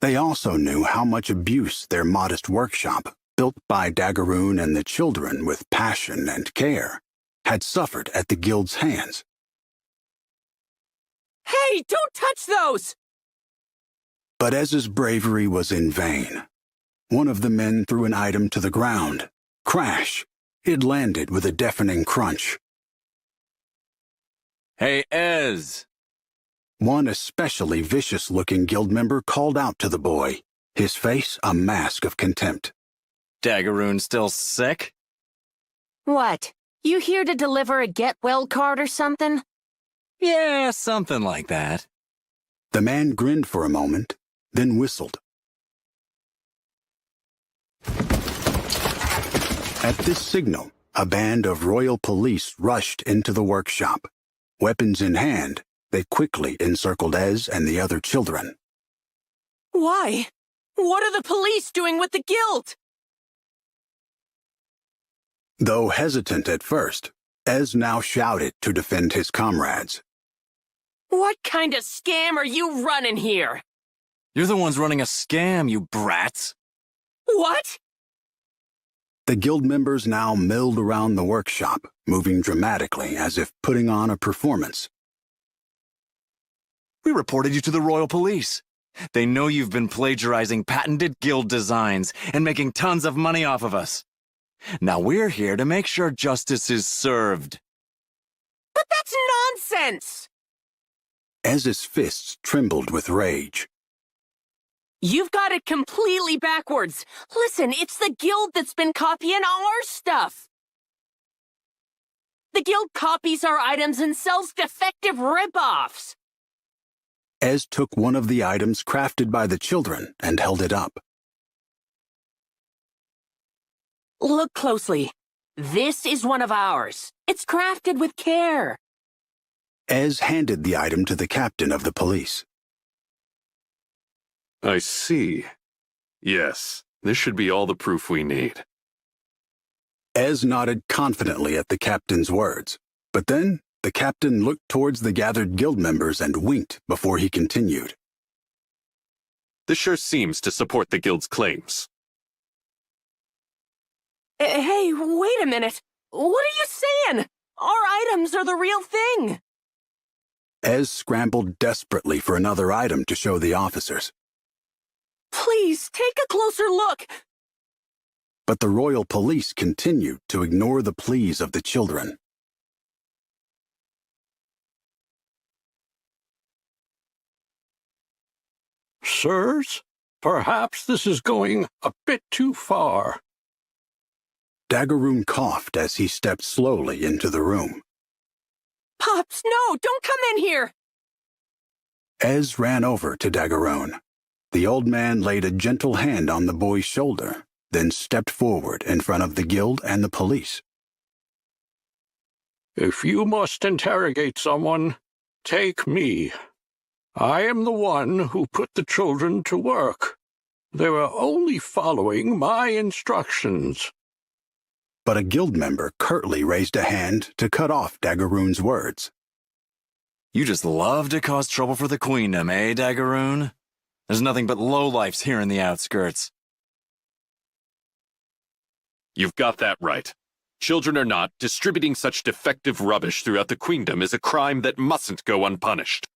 They also knew how much abuse their modest workshop, built by Daggeroon and the children with passion and care, had suffered at the guild's hands. Hey, don't touch those! But Ez's bravery was in vain. One of the men threw an item to the ground. Crash! It landed with a deafening crunch. Hey, Ez! One especially vicious-looking guild member called out to the boy, his face a mask of contempt. Daggeroon still sick? What? You here to deliver a get-well card or something? Yeah, something like that. The man grinned for a moment, then whistled. At this signal, a band of royal police rushed into the workshop. Weapons in hand, they quickly encircled Ez and the other children. Why? What are the police doing with the guild? Though hesitant at first, Ez now shouted to defend his comrades. What kind of scam are you running here? You're the ones running a scam, you brats. What? The guild members now milled around the workshop, moving dramatically as if putting on a performance. We reported you to the royal police. They know you've been plagiarizing patented guild designs and making tons of money off of us. Now we're here to make sure justice is served. But that's nonsense! Ez's fists trembled with rage. You've got it completely backwards. Listen, it's the guild that's been copying our stuff. The guild copies our items and sells defective rip-offs. Ez took one of the items crafted by the children and held it up. Look closely. This is one of ours. It's crafted with care. Ez handed the item to the captain of the police. I see. Yes, this should be all the proof we need. Ez nodded confidently at the captain's words, but then the captain looked towards the gathered guild members and winked before he continued. This sure seems to support the guild's claims. Hey, wait a minute. What are you saying? Our items are the real thing. Ez scrambled desperately for another item to show the officers. Please, take a closer look. But the royal police continued to ignore the pleas of the children. Sirs, perhaps this is going a bit too far. Daggeroon coughed as he stepped slowly into the room. Pops, no, don't come in here. Ez ran over to Daggeroon. The old man laid a gentle hand on the boy's shoulder, then stepped forward in front of the guild and the police. If you must interrogate someone, take me. I am the one who put the children to work. They were only following my instructions. But a guild member curtly raised a hand to cut off Daggeroon's words. You just love to cause trouble for the Queendom, eh, Daggeroon? There's nothing but lowlifes here in the outskirts. You've got that right. Children or not, distributing such defective rubbish throughout the Queendom is a crime that mustn't go unpunished.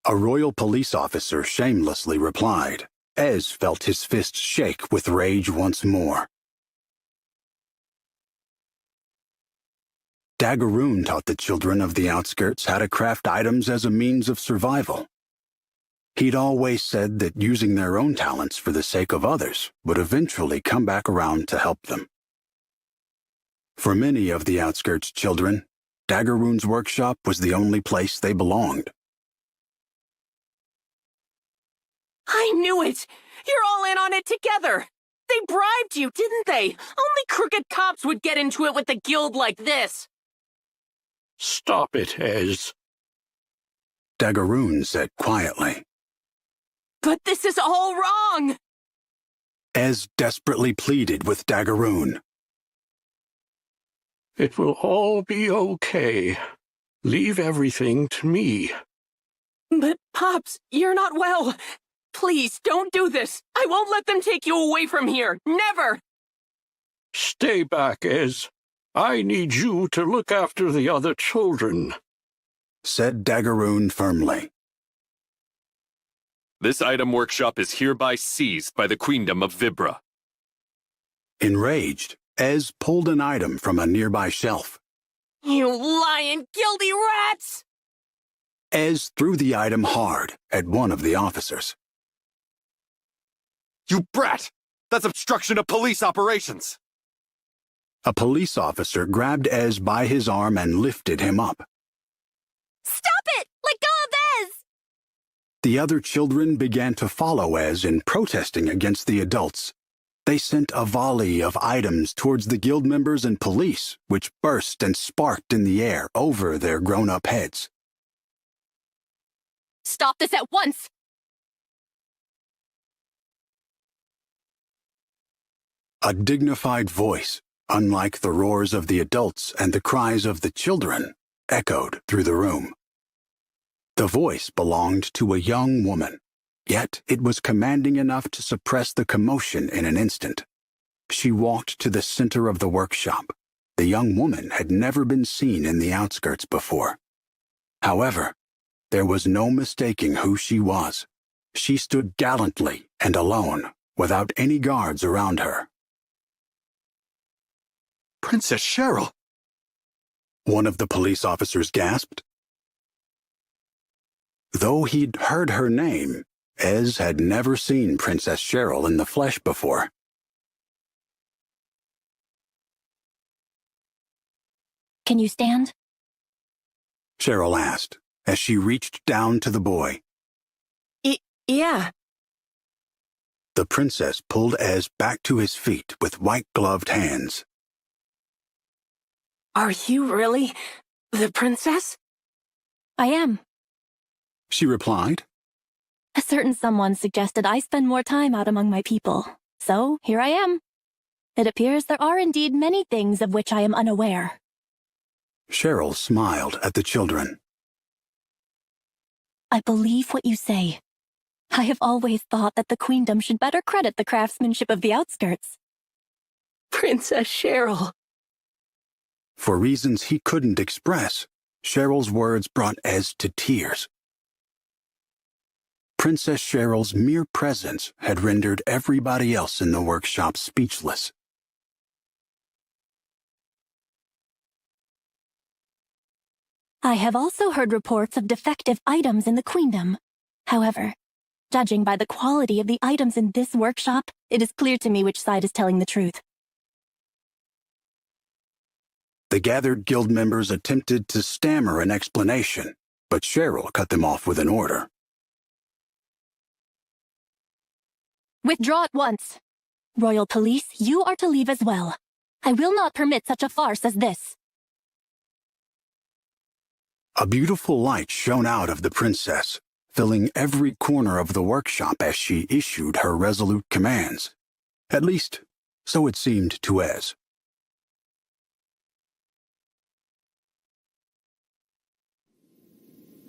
A royal police officer shamelessly replied. Ez felt his fist shake with rage once more. Daggeroon taught the children of the outskirts how to craft items as a means of survival. He'd always said that using their own talents for the sake of others would eventually come back around to help them. For many of the outskirts children, Daggeroon's workshop was the only place they belonged. I knew it! You're all in on it together! They bribed you, didn't they? Only crooked cops would get into it with the guild like this. Stop it, Ez. Daggeroon said quietly. But this is all wrong! Ez desperately pleaded with Daggeroon. It will all be okay. Leave everything to me. But, Pops, you're not well. Please, don't do this. I won't let them take you away from here. Never! Stay back, Ez. I need you to look after the other children, said Daggeroon firmly. This item workshop is hereby seized by the Queendom of Vibra. Enraged, Ez pulled an item from a nearby shelf. You lying, guilty rats! Ez threw the item hard at one of the officers. You brat! That's obstruction of police operations! A police officer grabbed Ez by his arm and lifted him up. Stop it! Let go of Ez! The other children began to follow Ez in protesting against the adults. They sent a volley of items towards the guild members and police, which burst and sparked in the air over their grown-up heads. Stop this at once! A dignified voice, unlike the roars of the adults and the cries of the children, echoed through the room. The voice belonged to a young woman, yet it was commanding enough to suppress the commotion in an instant. She walked to the center of the workshop. The young woman had never been seen in the outskirts before. However, there was no mistaking who she was. She stood gallantly and alone, without any guards around her. Princess Cheryl! One of the police officers gasped. Though he'd heard her name, Ez had never seen Princess Cheryl in the flesh before. Can you stand? Cheryl asked, as she reached down to the boy. Yeah. The princess pulled Ez back to his feet with white-gloved hands. Are you really the princess? I am. She replied. A certain someone suggested I spend more time out among my people. So, here I am. It appears there are indeed many things of which I am unaware. Cheryl smiled at the children. I believe what you say. I have always thought that the Queendom should better credit the craftsmanship of the outskirts. Princess Cheryl. For reasons he couldn't express, Cheryl's words brought Ez to tears. Princess Cheryl's mere presence had rendered everybody else in the workshop speechless. I have also heard reports of defective items in the Queendom. However, judging by the quality of the items in this workshop, it is clear to me which side is telling the truth. The gathered guild members attempted to stammer an explanation, but Cheryl cut them off with an order. Withdraw at once. Royal Police, you are to leave as well. I will not permit such a farce as this. A beautiful light shone out of the princess, filling every corner of the workshop as she issued her resolute commands. At least, so it seemed to Ez.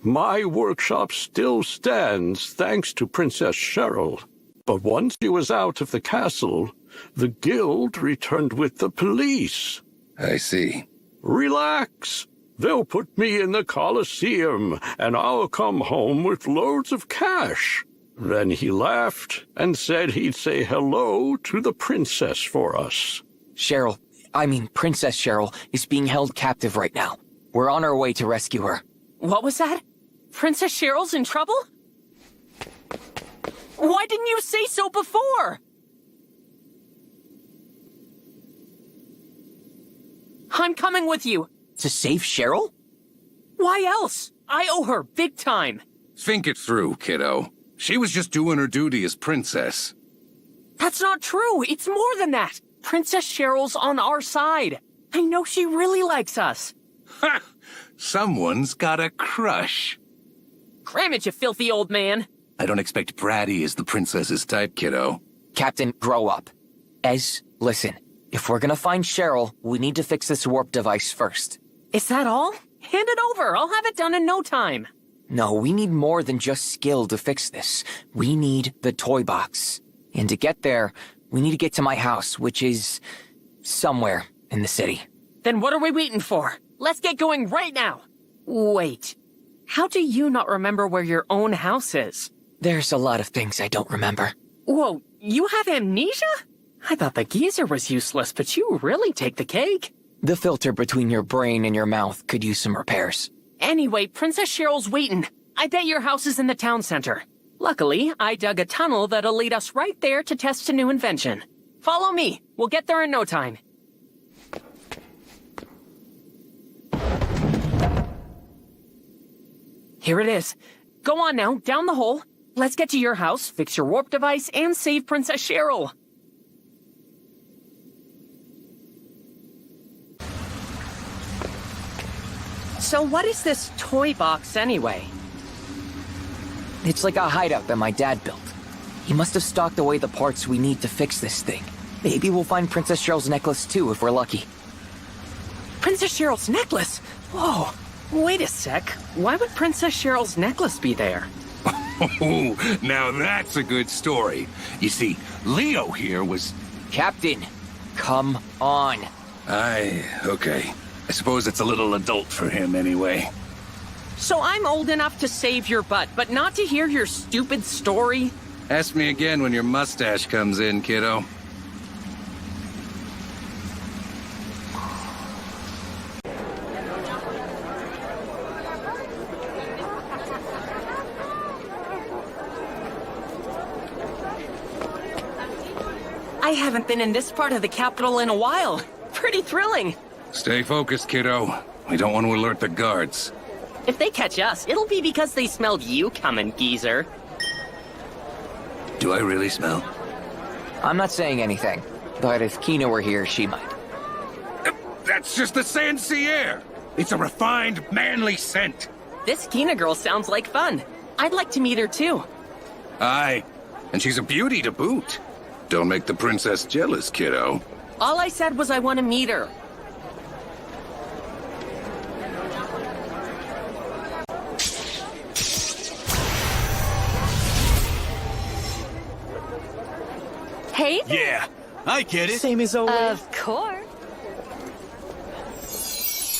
My workshop still stands thanks to Princess Cheryl. But once she was out of the castle, the guild returned with the police. I see. Relax. They'll put me in the Colosseum, and I'll come home with loads of cash. Then he laughed and said he'd say hello to the princess for us. Princess Cheryl is being held captive right now. We're on our way to rescue her. What was that? Princess Cheryl's in trouble? Why didn't you say so before? I'm coming with you. To save Cheryl? Why else? I owe her big time. Think it through, kiddo. She was just doing her duty as princess. That's not true. It's more than that. Princess Cheryl's on our side. I know she really likes us. Ha! Someone's got a crush. Cram it, you filthy old man. I don't expect bratty as the princess's type, kiddo. Captain, grow up. Ez, listen. If we're gonna find Cheryl, we need to fix this warp device first. Is that all? Hand it over. I'll have it done in no time. No, we need more than just skill to fix this. We need the toy box. And to get there, we need to get to my house, which is somewhere in the city. Then what are we waiting for? Let's get going right now. Wait. How do you not remember where your own house is? There's a lot of things I don't remember. Whoa, you have amnesia? I thought the geezer was useless, but you really take the cake. The filter between your brain and your mouth could use some repairs. Anyway, Princess Cheryl's waiting. I bet your house is in the town center. Luckily, I dug a tunnel that'll lead us right there to test a new invention. Follow me. We'll get there in no time. Here it is. Go on now, down the hole. Let's get to your house, fix your warp device, and save Princess Cheryl. So what is this toy box anyway? It's like a hideout that my dad built. He must have stocked away the parts we need to fix this thing. Maybe we'll find Princess Cheryl's necklace too if we're lucky. Princess Cheryl's necklace? Whoa, wait a sec. Why would Princess Cheryl's necklace be there? Oh, now that's a good story. You see, Leo here was... Captain, come on. Okay. I suppose it's a little adult for him anyway. So I'm old enough to save your butt, but not to hear your stupid story? Ask me again when your mustache comes in, kiddo. I haven't been in this part of the capital in a while. Pretty thrilling. Stay focused, kiddo. We don't want to alert the guards. If they catch us, it'll be because they smelled you coming, geezer. Do I really smell? I'm not saying anything, but if Kina were here, she might. That's just the Saint-Cyr! It's a refined, manly scent. This Kina girl sounds like fun. I'd like to meet her too. Aye, and she's a beauty to boot. Don't make the princess jealous, kiddo. All I said was I want to meet her. Hey there. Yeah, I get it. Same as always. Of course.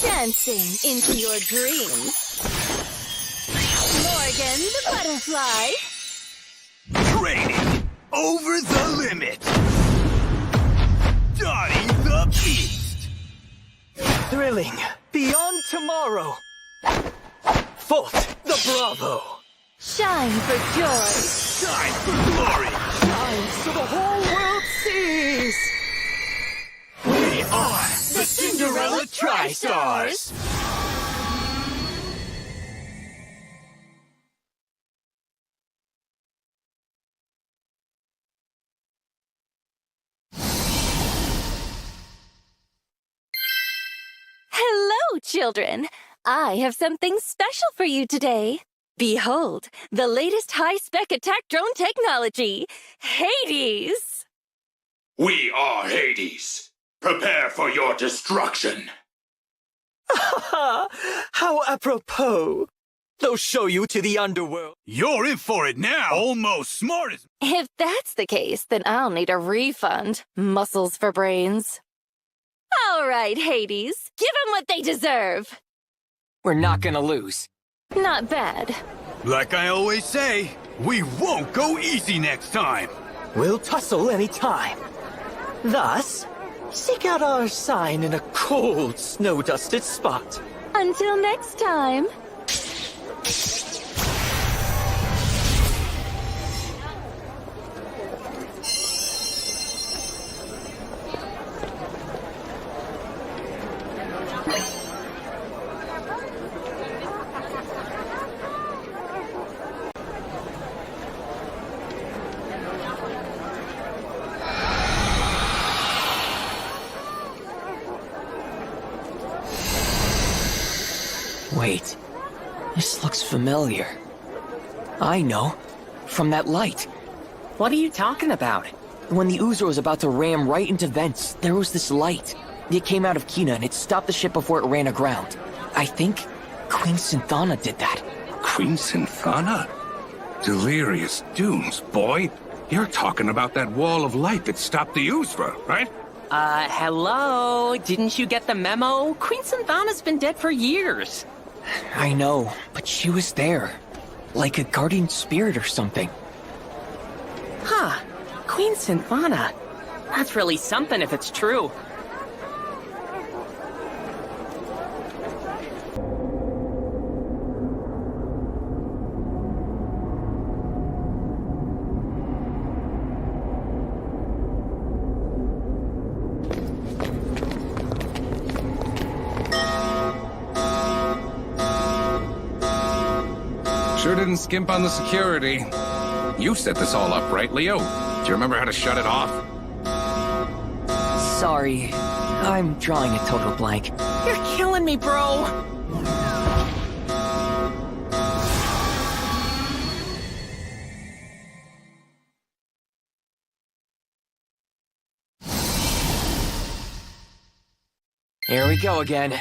Dancing into your dreams. Morgan the butterfly. Training over the limit. Dottie the beast. Thrilling beyond tomorrow. Fourth the bravo. Shine for joy. Shine for glory. Shine so the whole world sees. We are the Cinderella Tri-Stars. Hello, children. I have something special for you today. Behold, the latest high-spec attack drone technology, Hades! We are Hades. Prepare for your destruction. How apropos. They'll show you to the underworld. You're in for it now. Almost smart as... If that's the case, then I'll need a refund. Muscles for brains. All right, Hades. Give them what they deserve. We're not gonna lose. Not bad. Like I always say, we won't go easy next time. We'll tussle any time. Thus, seek out our sign in a cold, snow-dusted spot. Until next time. Wait, this looks familiar. I know, from that light. What are you talking about? When the Oozer was about to ram right into vents, there was this light. It came out of Kina and it stopped the ship before it ran aground. I think Queen Synthana did that. Queen Synthana? Delirious Dunes, boy. You're talking about that wall of light that stopped the Uzra, right? Hello? Didn't you get the memo? Queen Synthana's been dead for years. I know, but she was there. Like a guardian spirit or something. Huh. Queen Synthana. That's really something if it's true. Sure didn't skimp on the security. You set this all up, right, Leo? Do you remember how to shut it off? Sorry, I'm drawing a total blank. You're killing me, bro! Here we go again.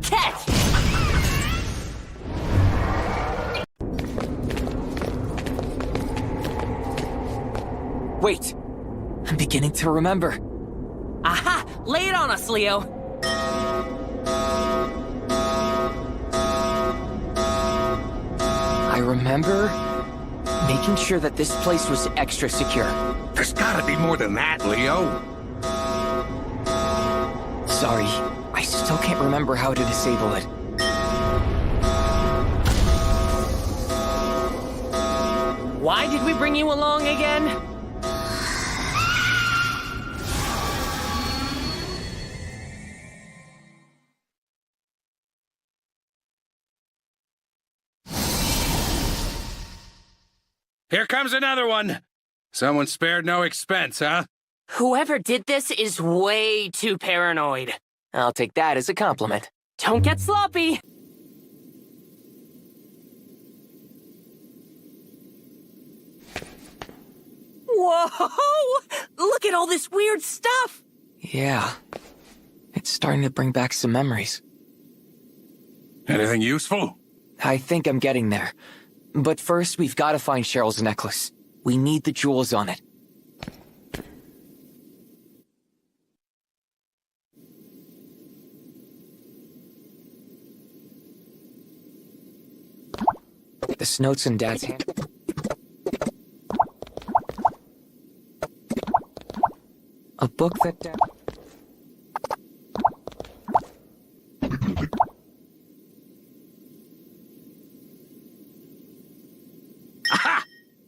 Catch! Wait, I'm beginning to remember. Aha! Lay it on us, Leo! I remember making sure that this place was extra secure. There's gotta be more than that, Leo. Sorry, I still can't remember how to disable it. Why did we bring you along again? Here comes another one. Someone spared no expense, huh? Whoever did this is way too paranoid. I'll take that as a compliment. Don't get sloppy! Whoa! Look at all this weird stuff! Yeah, it's starting to bring back some memories. Anything useful? I think I'm getting there. But first, we've got to find Cheryl's necklace. We need the jewels on it. This note's in Dad's hand. A book that Dad... Aha!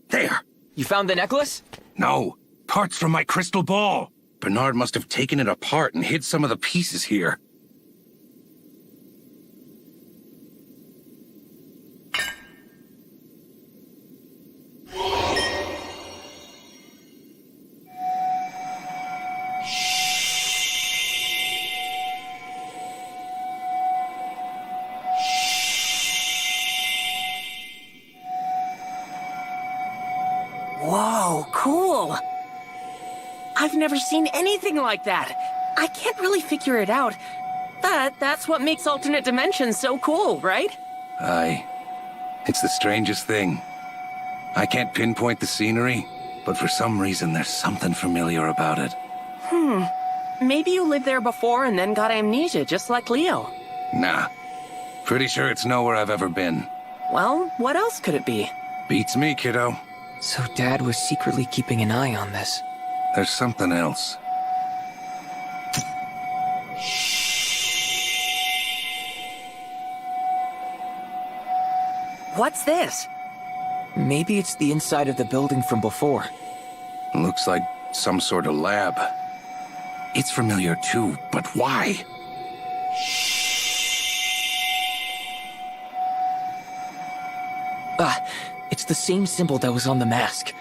There! You found the necklace? No. Parts from my crystal ball. Bernard must have taken it apart and hid some of the pieces here. I've never seen anything like that. I can't really figure it out. But that's what makes alternate dimensions so cool, right? Aye. It's the strangest thing. I can't pinpoint the scenery, but for some reason there's something familiar about it. Maybe you lived there before and then got amnesia, just like Leo. Nah. Pretty sure it's nowhere I've ever been. Well, what else could it be? Beats me, kiddo. So Dad was secretly keeping an eye on this. There's something else. What's this? Maybe it's the inside of the building from before. Looks like some sort of lab. It's familiar too, but why? It's the same symbol that was on the mask.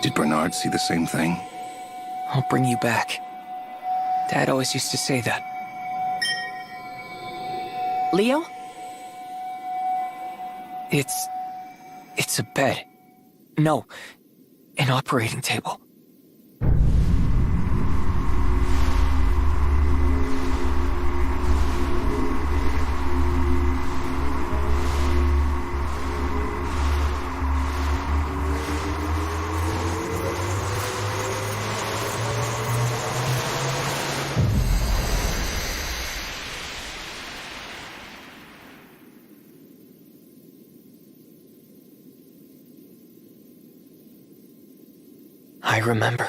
Did Bernard see the same thing? I'll bring you back. Dad always used to say that. Leo? It's a bed. No, an operating table. I remember.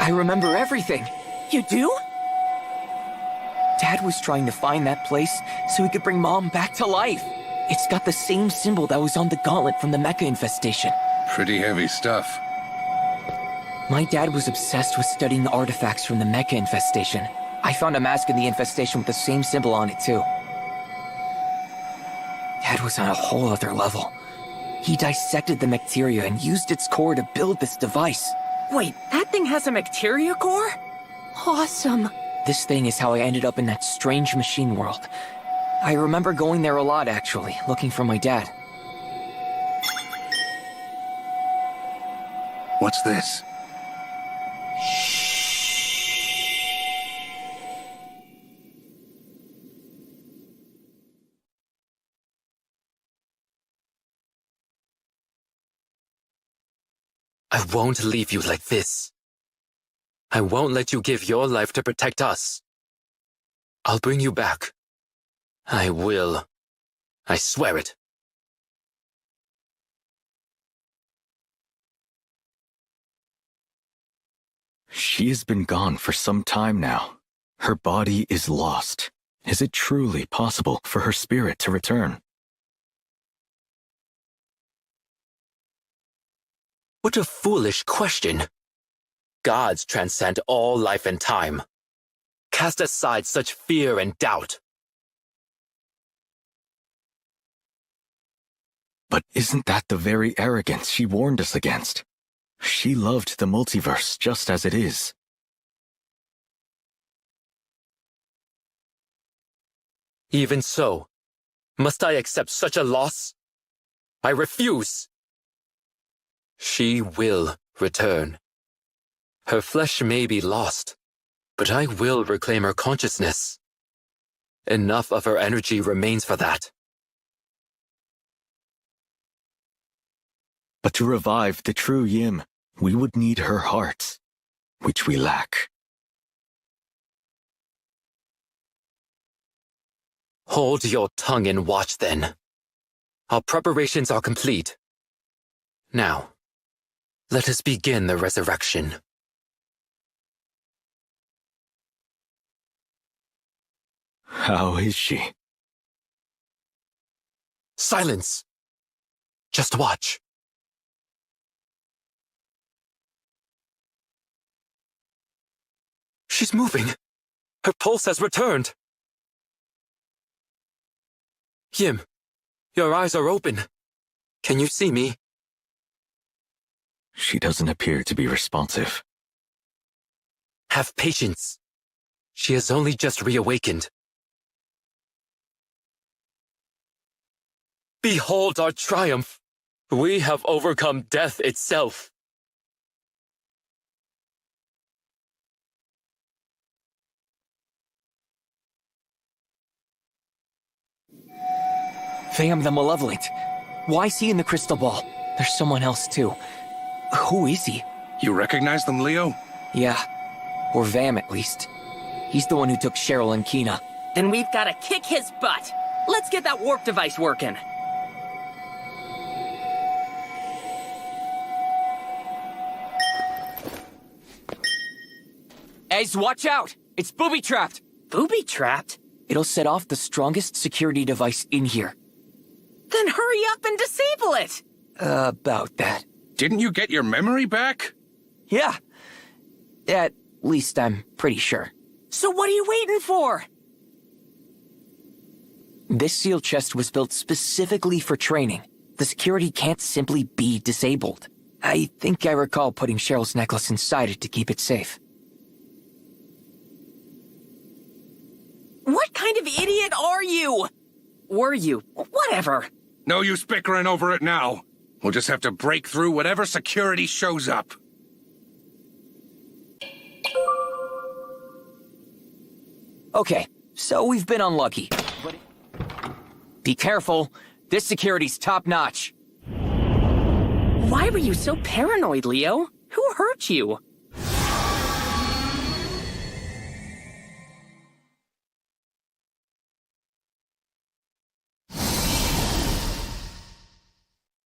I remember everything. You do? Dad was trying to find that place so he could bring Mom back to life. It's got the same symbol that was on the gauntlet from the mecha infestation. Pretty heavy stuff. My dad was obsessed with studying artifacts from the mecha infestation. I found a mask in the infestation with the same symbol on it, too. Dad was on a whole other level. He dissected the bacteria and used its core to build this device. Wait, that thing has a bacteria core? Awesome. This thing is how I ended up in that strange machine world. I remember going there a lot, actually, looking for my dad. What's this? I won't leave you like this. I won't let you give your life to protect us. I'll bring you back. I will. I swear it. She has been gone for some time now. Her body is lost. Is it truly possible for her spirit to return? What a foolish question. Gods transcend all life and time. Cast aside such fear and doubt. But isn't that the very arrogance she warned us against? She loved the multiverse just as it is. Even so, must I accept such a loss? I refuse. She will return. Her flesh may be lost, but I will reclaim her consciousness. Enough of her energy remains for that. But to revive the true Yim, we would need her heart, which we lack. Hold your tongue and watch then. Our preparations are complete. Now, let us begin the resurrection. How is she? Silence! Just watch. She's moving. Her pulse has returned. Yim, your eyes are open. Can you see me? She doesn't appear to be responsive. Have patience. She has only just reawakened. Behold our triumph! We have overcome death itself. Vam the Malevolent. Why is he in the crystal ball? There's someone else too. Who is he? You recognize them, Leo? Yeah. Or Vam, at least. He's the one who took Cheryl and Kina. Then we've got to kick his butt. Let's get that warp device working. Ez, watch out! It's booby-trapped! Booby-trapped? It'll set off the strongest security device in here. Then hurry up and disable it! About that. Didn't you get your memory back? Yeah. At least I'm pretty sure. So what are you waiting for? This seal chest was built specifically for training. The security can't simply be disabled. I think I recall putting Cheryl's necklace inside it to keep it safe. What kind of idiot are you? Were you? Whatever. No use bickering over it now. We'll just have to break through whatever security shows up. Okay, so we've been unlucky. But be careful. This security's top-notch. Why were you so paranoid, Leo? Who hurt you?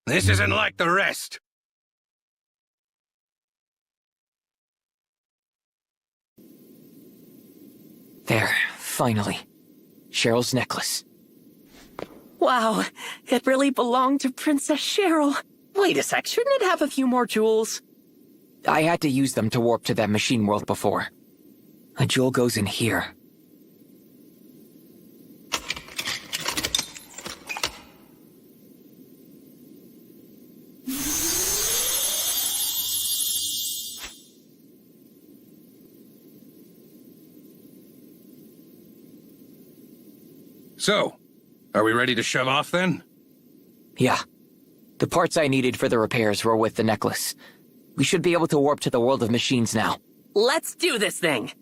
This isn't like the rest. There, finally. Cheryl's necklace. Wow, it really belonged to Princess Cheryl. Wait a sec, shouldn't it have a few more jewels? I had to use them to warp to that machine world before. A jewel goes in here. So, are we ready to shove off then? Yeah. The parts I needed for the repairs were with the necklace. We should be able to warp to the world of machines now. Let's do this thing!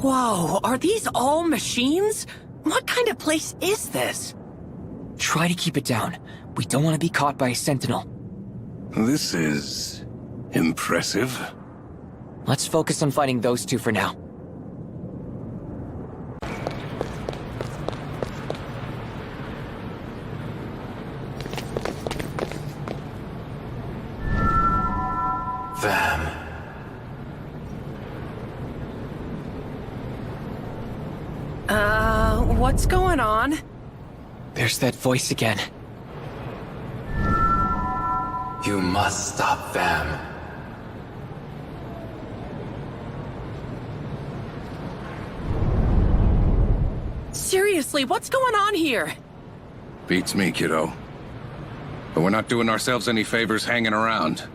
Whoa, are these all machines? What kind of place is this? Try to keep it down. We don't want to be caught by a sentinel. This is impressive. Let's focus on fighting those two for now. Vam. What's going on? There's that voice again. You must stop Vam. Seriously, what's going on here? Beats me, kiddo. But we're not doing ourselves any favors hanging around.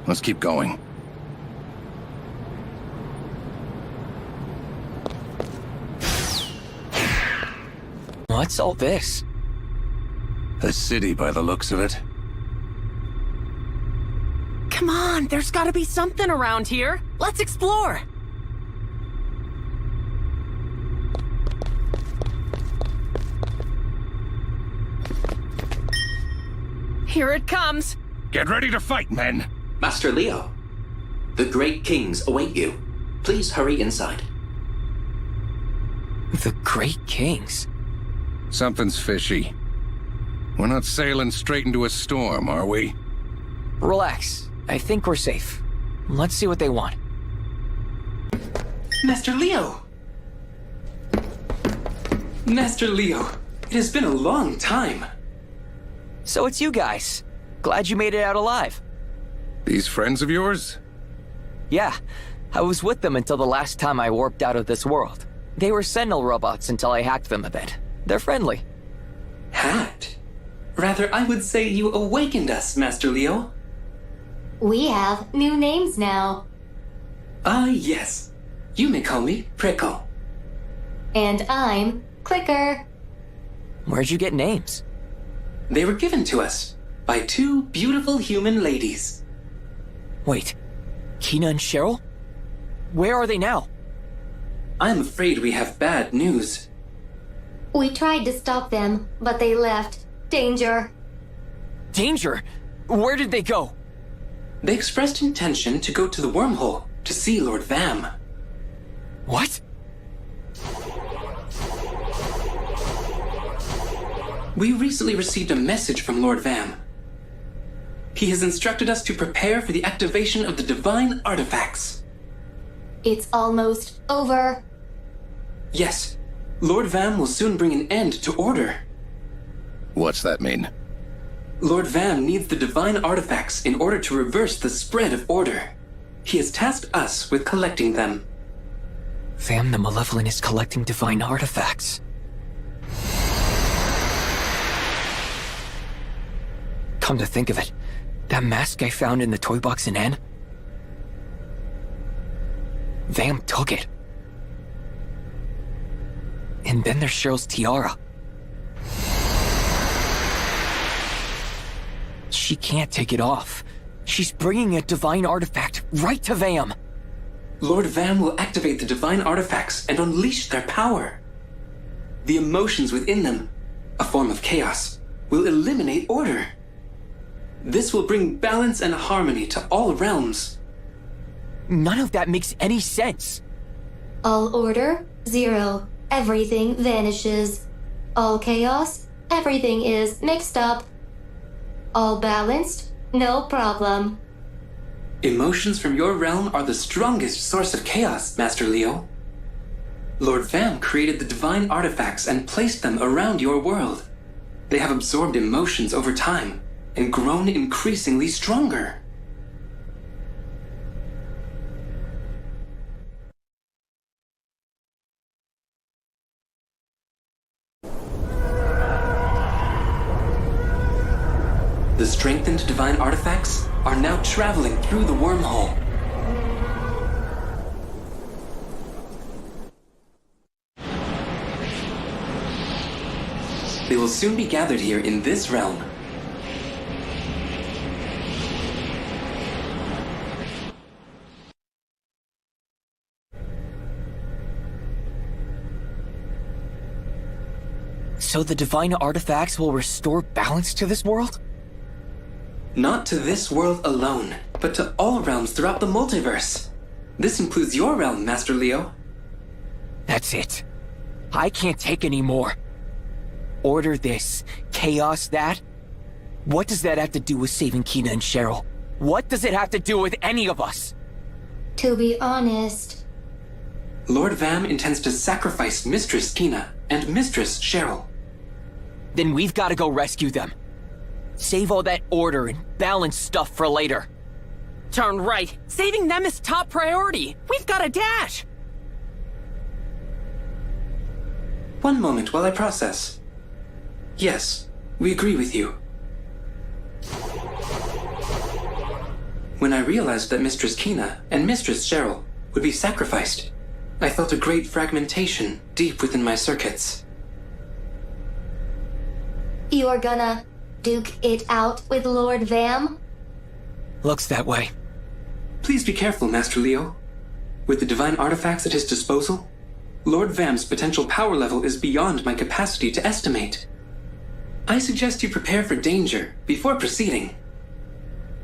Let's keep going. What's all this? A city by the looks of it. Come on, there's gotta be something around here. Let's explore. Here it comes. Get ready to fight, men. Master Leo, the Great Kings await you. Please hurry inside. The Great Kings? Something's fishy. We're not sailing straight into a storm, are we? Relax. I think we're safe. Let's see what they want. Master Leo! Master Leo, it has been a long time. So it's you guys. Glad you made it out alive. These friends of yours? Yeah, I was with them until the last time I warped out of this world. They were Sentinel robots until I hacked them a bit. They're friendly. Hacked? Rather, I would say you awakened us, Master Leo. We have new names now. Ah, yes. You may call me Prickle. And I'm Clicker. Where'd you get names? They were given to us by two beautiful human ladies. Wait, Kina and Cheryl? Where are they now? I'm afraid we have bad news. We tried to stop them, but they left. Danger. Danger? Where did they go? They expressed intention to go to the wormhole to see Lord Vam. What? We recently received a message from Lord Vam. He has instructed us to prepare for the activation of the divine artifacts. It's almost over. Yes, Lord Vam will soon bring an end to order. What's that mean? Lord Vam needs the divine artifacts in order to reverse the spread of order. He has tasked us with collecting them. Vam the Malevolent is collecting divine artifacts. Come to think of it, that mask I found in the toy box in N? Vam took it. And then there's Cheryl's tiara. She can't take it off. She's bringing a divine artifact right to Vam. Lord Vam will activate the divine artifacts and unleash their power. The emotions within them, a form of chaos, will eliminate order. This will bring balance and harmony to all realms. None of that makes any sense. All order, zero. Everything vanishes. All chaos, everything is mixed up. All balanced, no problem. Emotions from your realm are the strongest source of chaos, Master Leo. Lord Vam created the divine artifacts and placed them around your world. They have absorbed emotions over time and grown increasingly stronger. The strengthened divine artifacts are now traveling through the wormhole. They will soon be gathered here in this realm. So the divine artifacts will restore balance to this world? Not to this world alone, but to all realms throughout the multiverse. This includes your realm, Master Leo. That's it. I can't take any more. Order this, chaos that. What does that have to do with saving Kina and Cheryl? What does it have to do with any of us? To be honest, Lord Vam intends to sacrifice Mistress Kina and Mistress Cheryl. Then we've got to go rescue them. Save all that order and balance stuff for later. Darn right. Saving them is top priority. We've got to dash. One moment while I process. Yes, we agree with you. When I realized that Mistress Kina and Mistress Cheryl would be sacrificed, I felt a great fragmentation deep within my circuits. you're gonna duke it out with Lord Vam? Looks that way. Please be careful, Master Leo. With the divine artifacts at his disposal, Lord Vam's potential power level is beyond my capacity to estimate. I suggest you prepare for danger before proceeding.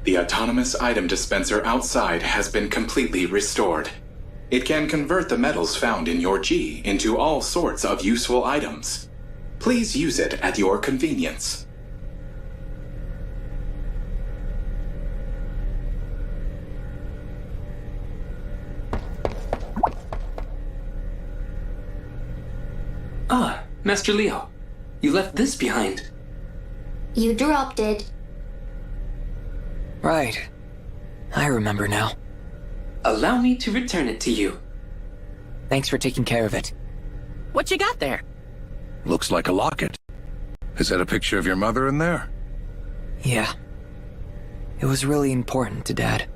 The autonomous item dispenser outside has been completely restored. It can convert the metals found in your G into all sorts of useful items. Please use it at your convenience. Ah, Master Leo. You left this behind. You dropped it. Right. I remember now. Allow me to return it to you. Thanks for taking care of it. What you got there? Looks like a locket. Is that a picture of your mother in there? Yeah. It was really important to Dad.